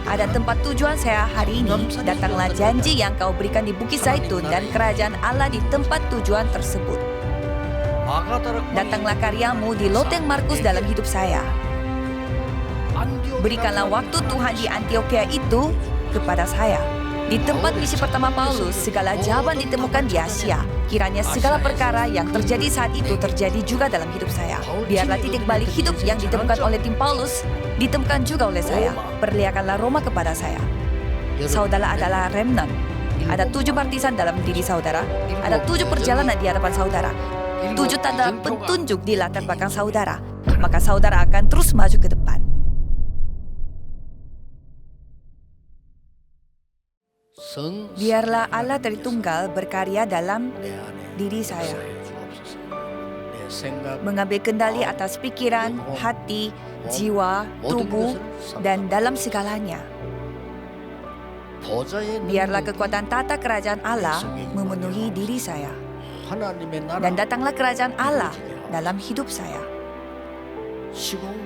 Ada tempat tujuan saya hari ini. Datanglah janji yang Kau berikan di Bukit Zaitun dan kerajaan Allah di tempat tujuan tersebut. Datanglah karya-Mu di loteng Markus dalam hidup saya. Berikanlah waktu Tuhan di Antioquia itu kepada saya. Di tempat misi pertama Paulus, segala jawaban ditemukan di Asia. Kiranya segala perkara yang terjadi saat itu terjadi juga dalam hidup saya. Biarlah titik balik hidup yang ditemukan oleh tim Paulus ditemukan juga oleh saya. Perlihatkanlah Roma kepada saya. Saudara adalah remnant. Ada 7 partisan dalam diri saudara. Ada 7 perjalanan di hadapan saudara. 7 tanda petunjuk di latar belakang saudara. Maka saudara akan terus maju ke depan. Biarlah Allah Tritunggal berkarya dalam diri saya. mengambil kendali atas pikiran, hati, jiwa, tubuh, dan dalam segalanya. Biarlah kekuatan tata kerajaan Allah memenuhi diri saya. Dan datanglah kerajaan Allah dalam hidup saya.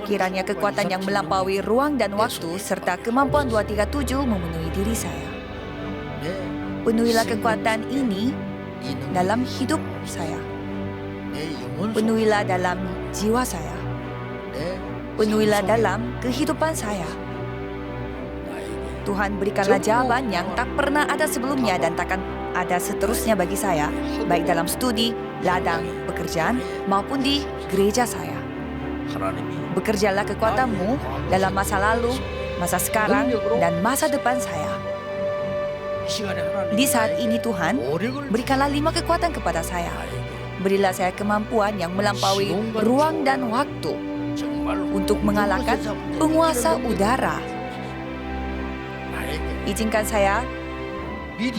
Kiranya kekuatan yang melampaui ruang dan waktu serta kemampuan 237 memenuhi diri saya. Penuhilah kekuatan ini dalam hidup saya. Penuhilah dalam jiwa saya. Penuhilah dalam kehidupan saya. Tuhan, berikanlah jawaban yang tak pernah ada sebelumnya dan takkan ada seterusnya bagi saya, baik dalam studi, ladang, pekerjaan, maupun di gereja saya. Bekerjalah kekuatan-Mu dalam masa lalu, masa sekarang, dan masa depan saya. Di saat ini Tuhan, berikanlah 5 kekuatan kepada saya. Berilah saya kemampuan yang melampaui ruang dan waktu untuk mengalahkan penguasa udara. Izinkan saya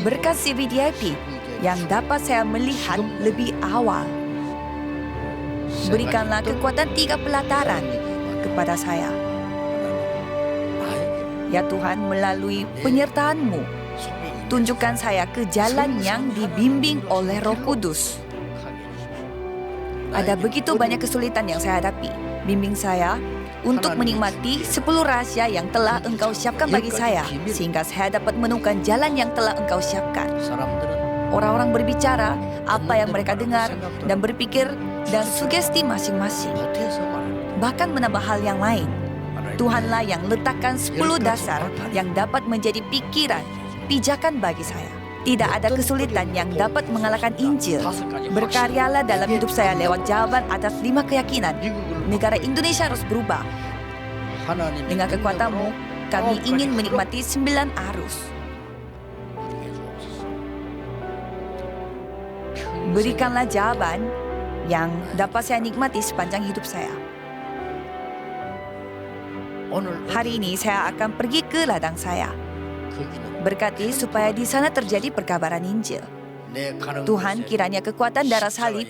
berkat CVDIP yang dapat saya melihat lebih awal. Berikanlah kekuatan 3 pelataran kepada saya. Ya Tuhan, melalui penyertaan-Mu, tunjukkan saya ke jalan yang dibimbing oleh Roh Kudus. Ada begitu banyak kesulitan yang saya hadapi. Bimbing saya untuk menikmati 10 rahasia yang telah Engkau siapkan bagi saya, sehingga saya dapat menemukan jalan yang telah Engkau siapkan. Orang-orang berbicara apa yang mereka dengar dan berpikir dan sugesti masing-masing. Bahkan menambah hal yang lain. Tuhanlah yang letakkan 10 dasar yang dapat menjadi pikiran, pijakan bagi saya. Tidak ada kesulitan yang dapat mengalahkan Injil. Berkaryalah dalam hidup saya lewat jawaban atas 5 keyakinan. Negara Indonesia harus berubah. Dengan kekuatan-Mu, kami ingin menikmati 9 arus. Berikanlah jawaban yang dapat saya nikmati sepanjang hidup saya. Hari ini saya akan pergi ke ladang saya. Berkati supaya di sana terjadi perkabaran Injil. Tuhan, kiranya kekuatan darah salib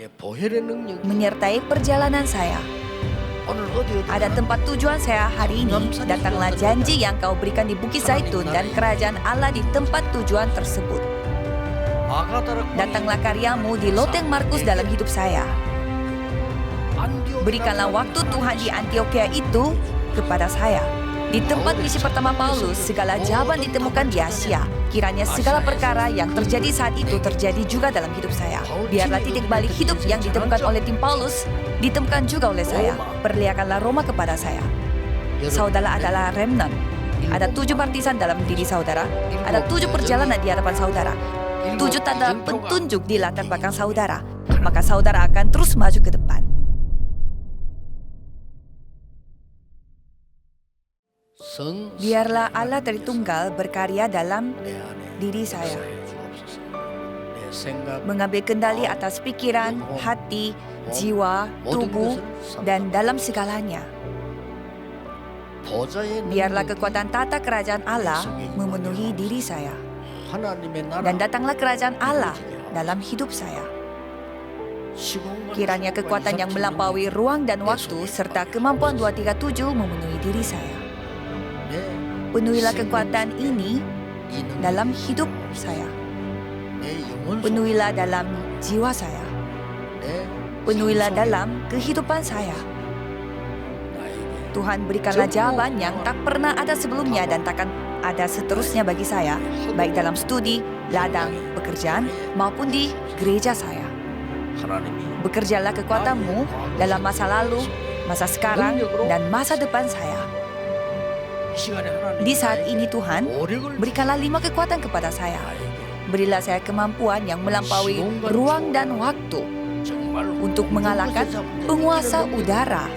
menyertai perjalanan saya. Ada tempat tujuan saya hari ini. Datanglah janji yang Kau berikan di Bukit Zaitun dan kerajaan Allah di tempat tujuan tersebut. Datanglah karya-Mu di loteng Markus dalam hidup saya. Berikanlah waktu Tuhan di Antioquia itu kepada saya. Di tempat misi pertama Paulus, segala jawaban ditemukan di Asia. Kiranya segala perkara yang terjadi saat itu terjadi juga dalam hidup saya. Biarlah titik balik hidup yang ditemukan oleh tim Paulus ditemukan juga oleh saya. Perlihatkanlah Roma kepada saya. Saudara adalah remnant. Ada 7 partisan dalam diri saudara. Ada 7 perjalanan di hadapan saudara. 7 tanda petunjuk di latar belakang saudara. Maka saudara akan terus maju ke depan. Biarlah Allah Tritunggal berkarya dalam diri saya. Mengambil kendali atas pikiran, hati, jiwa, tubuh, dan dalam segalanya. Biarlah kekuatan tata kerajaan Allah memenuhi diri saya. Dan datanglah kerajaan Allah dalam hidup saya. Kiranya kekuatan yang melampaui ruang dan waktu serta kemampuan 237 memenuhi diri saya. Penuhilah kekuatan ini dalam hidup saya. Penuhilah dalam jiwa saya. Penuhilah dalam kehidupan saya. Tuhan, berikanlah jawaban yang tak pernah ada sebelumnya dan takkan ada seterusnya bagi saya, baik dalam studi, ladang, pekerjaan, maupun di gereja saya. Bekerjalah kekuatan-Mu dalam masa lalu, masa sekarang, dan masa depan saya. Di saat ini Tuhan, berikanlah 5 kekuatan kepada saya. Berilah saya kemampuan yang melampaui ruang dan waktu untuk mengalahkan penguasa udara.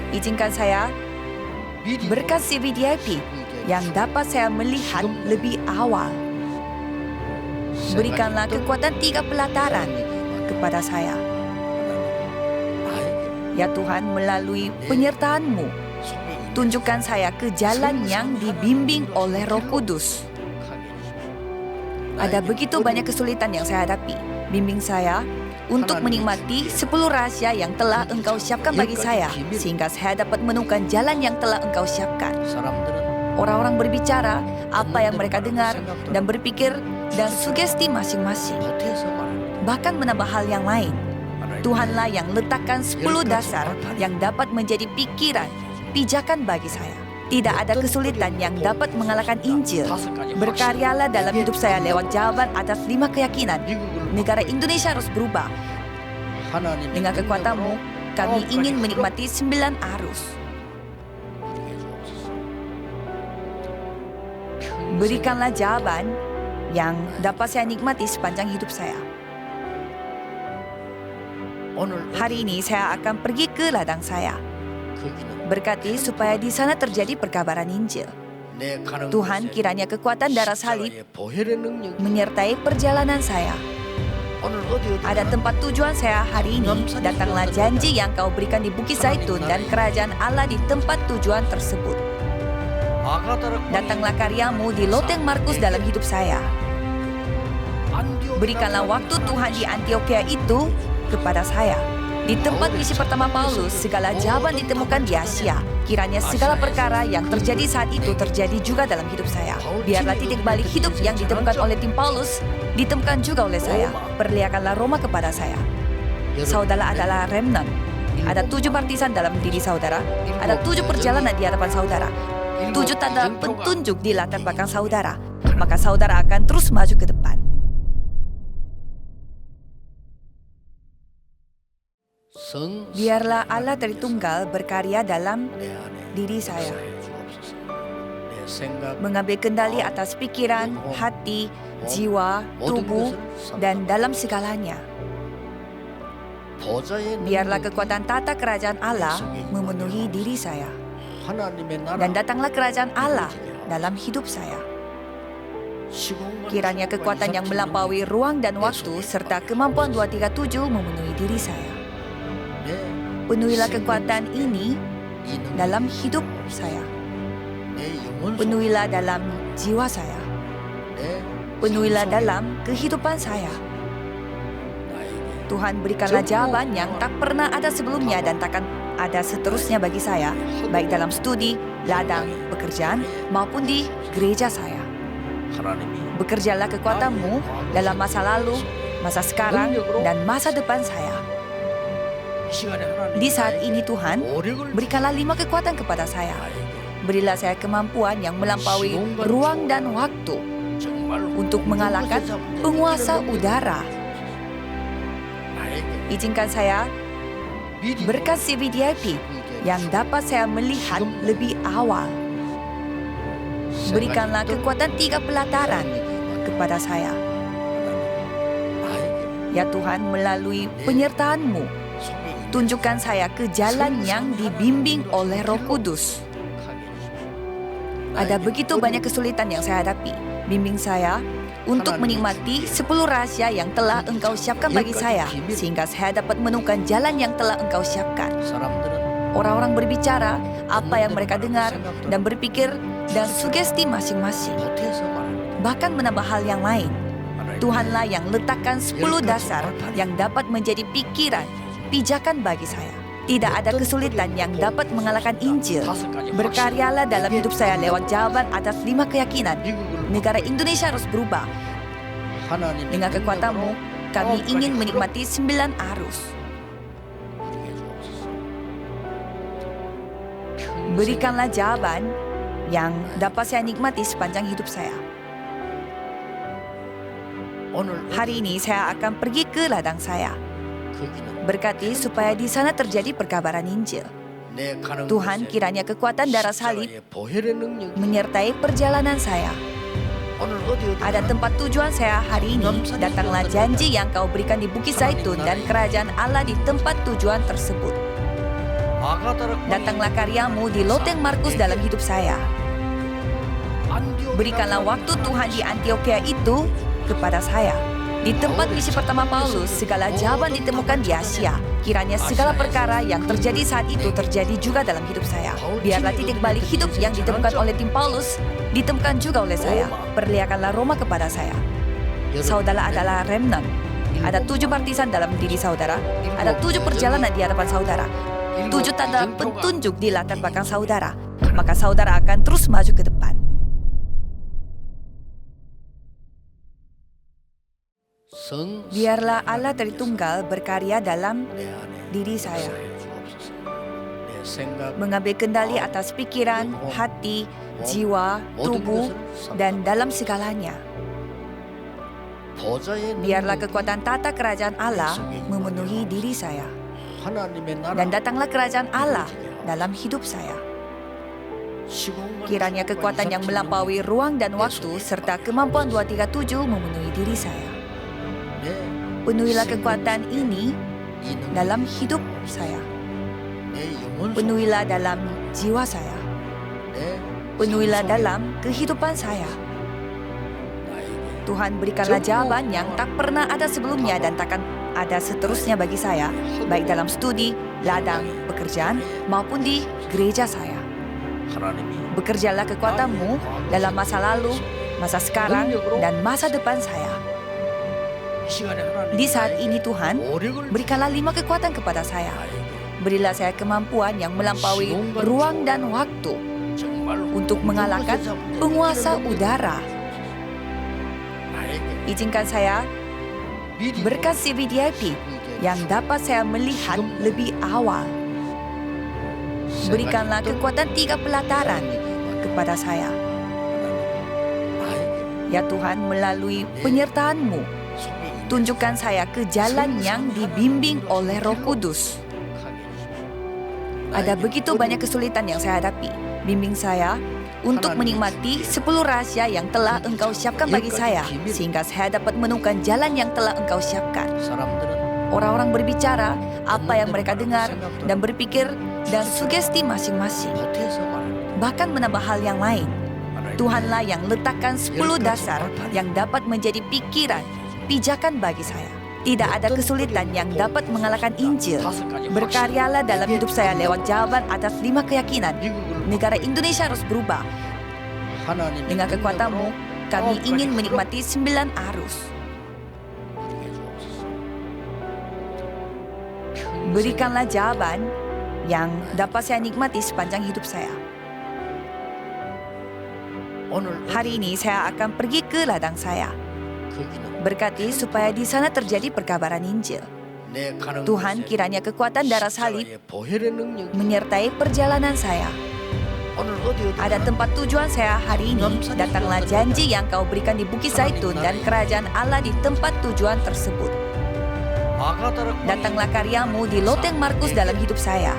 Izinkan saya berkat CVDIP yang dapat saya melihat lebih awal. Berikanlah kekuatan 3 pelataran kepada saya. Ya Tuhan, melalui penyertaan-Mu, tunjukkan saya ke jalan yang dibimbing oleh Roh Kudus. Ada begitu banyak kesulitan yang saya hadapi. Bimbing saya untuk menikmati 10 rahasia yang telah Engkau siapkan bagi saya, sehingga saya dapat menemukan jalan yang telah Engkau siapkan. Orang-orang berbicara apa yang mereka dengar dan berpikir dan sugesti masing-masing. Bahkan menambah hal yang lain. Tuhanlah yang letakkan 10 dasar yang dapat menjadi pikiran, pijakan bagi saya. Tidak ada kesulitan yang dapat mengalahkan Injil. Berkaryalah dalam hidup saya lewat jawaban atas 5 keyakinan. Negara Indonesia harus berubah. Dengan kekuatan-Mu, kami ingin menikmati 9 arus. Berikanlah jawaban yang dapat saya nikmati sepanjang hidup saya. Hari ini saya akan pergi ke ladang saya. Berkati supaya di sana terjadi perkabaran Injil. Tuhan, kiranya kekuatan darah salib menyertai perjalanan saya. Ada tempat tujuan saya hari ini. Datanglah janji yang Kau berikan di Bukit Zaitun dan kerajaan Allah di tempat tujuan tersebut. Datanglah karya-Mu di loteng Markus dalam hidup saya. Berikanlah waktu Tuhan di Antioquia itu kepada saya. Di tempat misi pertama Paulus, segala jawaban ditemukan di Asia. Kiranya segala perkara yang terjadi saat itu terjadi juga dalam hidup saya. Biarlah titik balik hidup yang ditemukan oleh tim Paulus ditemukan juga oleh saya. Perlihatkanlah Roma kepada saya. Saudara adalah remnant. Ada 7 partisan dalam diri saudara. Ada 7 perjalanan di hadapan saudara. 7 tanda petunjuk di latar belakang saudara. Maka saudara akan terus maju ke depan. Biarlah Allah Tritunggal berkarya dalam diri saya. Mengambil kendali atas pikiran, hati, jiwa, tubuh, dan dalam segalanya. Biarlah kekuatan tata kerajaan Allah memenuhi diri saya. Dan datanglah kerajaan Allah dalam hidup saya. Kiranya kekuatan yang melampaui ruang dan waktu serta kemampuan 237 memenuhi diri saya. Penuhilah kekuatan ini dalam hidup saya. Penuhilah dalam jiwa saya. Penuhilah dalam kehidupan saya. Tuhan, berikanlah jawaban yang tak pernah ada sebelumnya dan takkan ada seterusnya bagi saya, baik dalam studi, ladang, pekerjaan, maupun di gereja saya. Bekerjalah kekuatan-Mu dalam masa lalu, masa sekarang, dan masa depan saya. Di saat ini Tuhan, berikanlah 5 kekuatan kepada saya. Berilah saya kemampuan yang melampaui ruang dan waktu untuk mengalahkan penguasa udara. Izinkan saya berkat CVDIP yang dapat saya melihat lebih awal. Berikanlah kekuatan 3 pelataran kepada saya. Ya Tuhan, melalui penyertaan-Mu, tunjukkan saya ke jalan yang dibimbing oleh Roh Kudus. Ada begitu banyak kesulitan yang saya hadapi. Bimbing saya untuk menikmati 10 rahasia yang telah Engkau siapkan bagi saya, sehingga saya dapat menemukan jalan yang telah Engkau siapkan. Orang-orang berbicara apa yang mereka dengar dan berpikir dan sugesti masing-masing. Bahkan menambah hal yang lain. Tuhanlah yang letakkan 10 dasar yang dapat menjadi pikiran, pijakan bagi saya. Tidak ada kesulitan yang dapat mengalahkan Injil. Berkaryalah dalam hidup saya lewat jawaban atas 5 keyakinan. Negara Indonesia harus berubah. Dengan kekuatan-Mu, kami ingin menikmati 9 arus. Berikanlah jawaban yang dapat saya nikmati sepanjang hidup saya. Hari ini saya akan pergi ke ladang saya. Berkati supaya di sana terjadi perkabaran Injil. Tuhan, kiranya kekuatan darah salib menyertai perjalanan saya. Ada tempat tujuan saya hari ini. Datanglah janji yang Kau berikan di Bukit Zaitun dan kerajaan Allah di tempat tujuan tersebut. Datanglah karya-Mu di loteng Markus dalam hidup saya. Berikanlah waktu Tuhan di Antioquia itu kepada saya. Di tempat misi pertama Paulus, segala jawaban ditemukan di Asia. Kiranya segala perkara yang terjadi saat itu terjadi juga dalam hidup saya. Biarlah titik balik hidup yang ditemukan oleh tim Paulus ditemukan juga oleh saya. Perlihatkanlah Roma kepada saya. Saudara adalah remnant. Ada 7 partisan dalam diri saudara. Ada 7 perjalanan di hadapan saudara. 7 tanda petunjuk di latar belakang saudara. Maka saudara akan terus maju ke depan. Biarlah Allah Tritunggal berkarya dalam diri saya, mengambil kendali atas pikiran, hati, jiwa, tubuh, dan dalam segalanya. Biarlah kekuatan tata kerajaan Allah memenuhi diri saya, dan datanglah kerajaan Allah dalam hidup saya. Kiranya kekuatan yang melampaui ruang dan waktu serta kemampuan 237 memenuhi diri saya. Penuhilah kekuatan ini dalam hidup saya. Penuhilah dalam jiwa saya. Penuhilah dalam kehidupan saya. Tuhan, berikanlah jawaban yang tak pernah ada sebelumnya dan takkan ada seterusnya bagi saya, baik dalam studi, ladang, pekerjaan, maupun di gereja saya. Bekerjalah kekuatan-Mu dalam masa lalu, masa sekarang, dan masa depan saya. Di saat ini Tuhan, berikanlah 5 kekuatan kepada saya. Berilah saya kemampuan yang melampaui ruang dan waktu untuk mengalahkan penguasa udara. Izinkan saya berkat CVDIP yang dapat saya melihat lebih awal. Berikanlah kekuatan 3 pelataran kepada saya. Ya Tuhan, melalui penyertaan-Mu, tunjukkan saya ke jalan yang dibimbing oleh Roh Kudus. Ada begitu banyak kesulitan yang saya hadapi. Bimbing saya untuk menikmati 10 rahasia yang telah Engkau siapkan bagi saya, sehingga saya dapat menemukan jalan yang telah Engkau siapkan. Orang-orang berbicara apa yang mereka dengar dan berpikir dan sugesti masing-masing. Bahkan menambah hal yang lain. Tuhanlah yang letakkan 10 dasar yang dapat menjadi pikiran, pijakan bagi saya. Tidak ada kesulitan yang dapat mengalahkan Injil. Berkaryalah dalam hidup saya lewat jawaban atas 5 keyakinan. Negara Indonesia harus berubah. Dengan kekuatan-Mu, kami ingin menikmati 9 arus. Berikanlah jawaban yang dapat saya nikmati sepanjang hidup saya. Hari ini saya akan pergi ke ladang saya. Berkati supaya di sana terjadi perkabaran Injil. Tuhan, kiranya kekuatan darah salib menyertai perjalanan saya. Ada tempat tujuan saya hari ini. Datanglah janji yang Kau berikan di Bukit Zaitun dan kerajaan Allah di tempat tujuan tersebut. Datanglah karya-Mu di loteng Markus dalam hidup saya.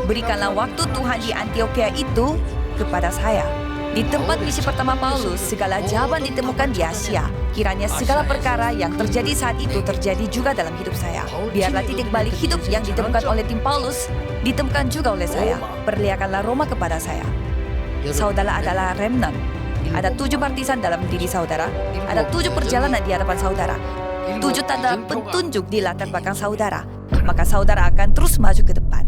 Berikanlah waktu Tuhan di Antioquia itu kepada saya. Di tempat misi pertama Paulus, segala jawaban ditemukan di Asia. Kiranya segala perkara yang terjadi saat itu terjadi juga dalam hidup saya. Biarlah titik balik hidup yang ditemukan oleh tim Paulus ditemukan juga oleh saya. Perlihatkanlah Roma kepada saya. Saudara adalah remnant. Ada 7 partisan dalam diri saudara. Ada 7 perjalanan di hadapan saudara. 7 tanda petunjuk di latar belakang saudara. Maka saudara akan terus maju ke depan.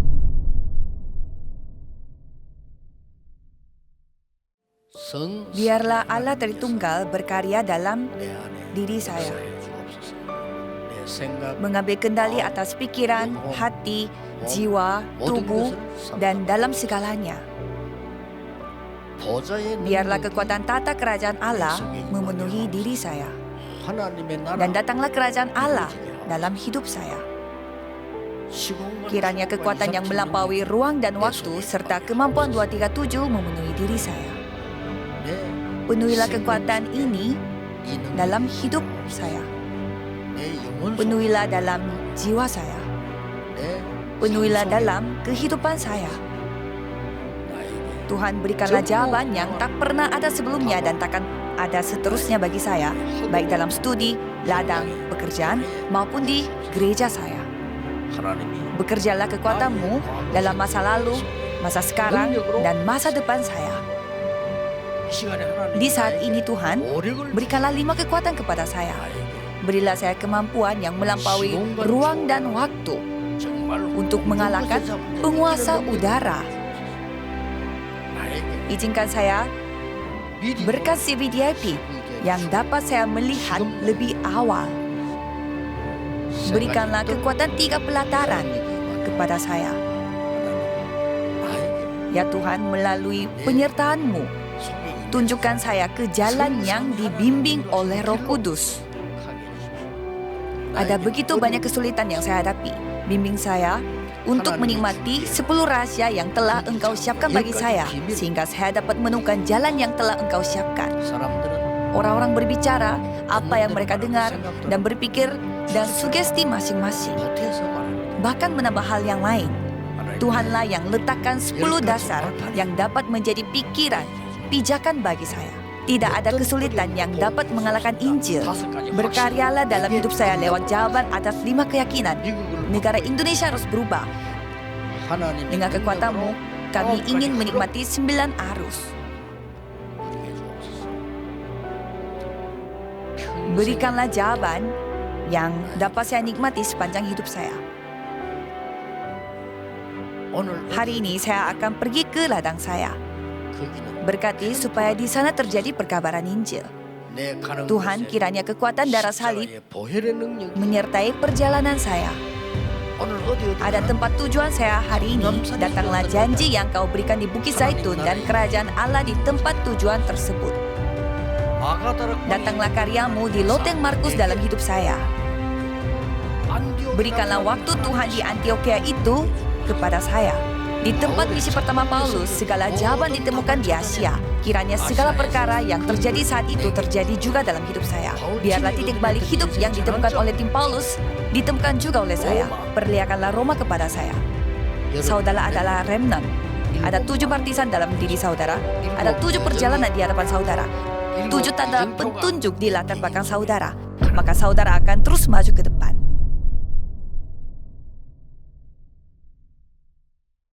Biarlah Allah Tritunggal berkarya dalam diri saya, mengambil kendali atas pikiran, hati, jiwa, tubuh, dan dalam segalanya. Biarlah kekuatan tata kerajaan Allah memenuhi diri saya, dan datanglah kerajaan Allah dalam hidup saya. Kiranya kekuatan yang melampaui ruang dan waktu serta kemampuan 237 memenuhi diri saya. Penuhilah kekuatan ini dalam hidup saya. Penuhilah dalam jiwa saya. Penuhilah dalam kehidupan saya. Tuhan, berikanlah jawaban yang tak pernah ada sebelumnya dan takkan ada seterusnya bagi saya, baik dalam studi, ladang, pekerjaan, maupun di gereja saya. Bekerjalah kekuatan-Mu dalam masa lalu, masa sekarang, dan masa depan saya. Di saat ini Tuhan, berikanlah 5 kekuatan kepada saya. Berilah saya kemampuan yang melampaui ruang dan waktu untuk mengalahkan penguasa udara. Izinkan saya berkat CVDIP yang dapat saya melihat lebih awal. Berikanlah kekuatan 3 pelataran kepada saya. Ya Tuhan, melalui penyertaan-Mu, tunjukkan saya ke jalan yang dibimbing oleh Roh Kudus. Ada begitu banyak kesulitan yang saya hadapi. Bimbing saya untuk menikmati 10 rahasia yang telah Engkau siapkan bagi saya, sehingga saya dapat menemukan jalan yang telah Engkau siapkan. Orang-orang berbicara apa yang mereka dengar dan berpikir dan sugesti masing-masing. Bahkan menambah hal yang lain. Tuhanlah yang letakkan 10 dasar yang dapat menjadi pikiran, pijakan bagi saya. Tidak ada kesulitan yang dapat mengalahkan Injil. Berkaryalah dalam hidup saya lewat jawaban atas 5 keyakinan. Negara Indonesia harus berubah. Dengan kekuatan-Mu, kami ingin menikmati 9 arus. Berikanlah jawaban yang dapat saya nikmati sepanjang hidup saya. Hari ini saya akan pergi ke ladang saya. Berkati supaya di sana terjadi perkabaran Injil. Tuhan, kiranya kekuatan darah salib menyertai perjalanan saya. Ada tempat tujuan saya hari ini. Datanglah janji yang Kau berikan di Bukit Zaitun dan kerajaan Allah di tempat tujuan tersebut. Datanglah karya-Mu di loteng Markus dalam hidup saya. Berikanlah waktu Tuhan di Antioquia itu kepada saya. Di tempat misi pertama Paulus, segala jawaban ditemukan di Asia. Kiranya segala perkara yang terjadi saat itu terjadi juga dalam hidup saya. Biarlah titik balik hidup yang ditemukan oleh tim Paulus ditemukan juga oleh saya. Perlihatkanlah Roma kepada saya. Saudara adalah remnant. Ada 7 partisan dalam diri saudara. Ada 7 perjalanan di hadapan saudara. 7 tanda petunjuk di latar belakang saudara. Maka saudara akan terus maju ke depan.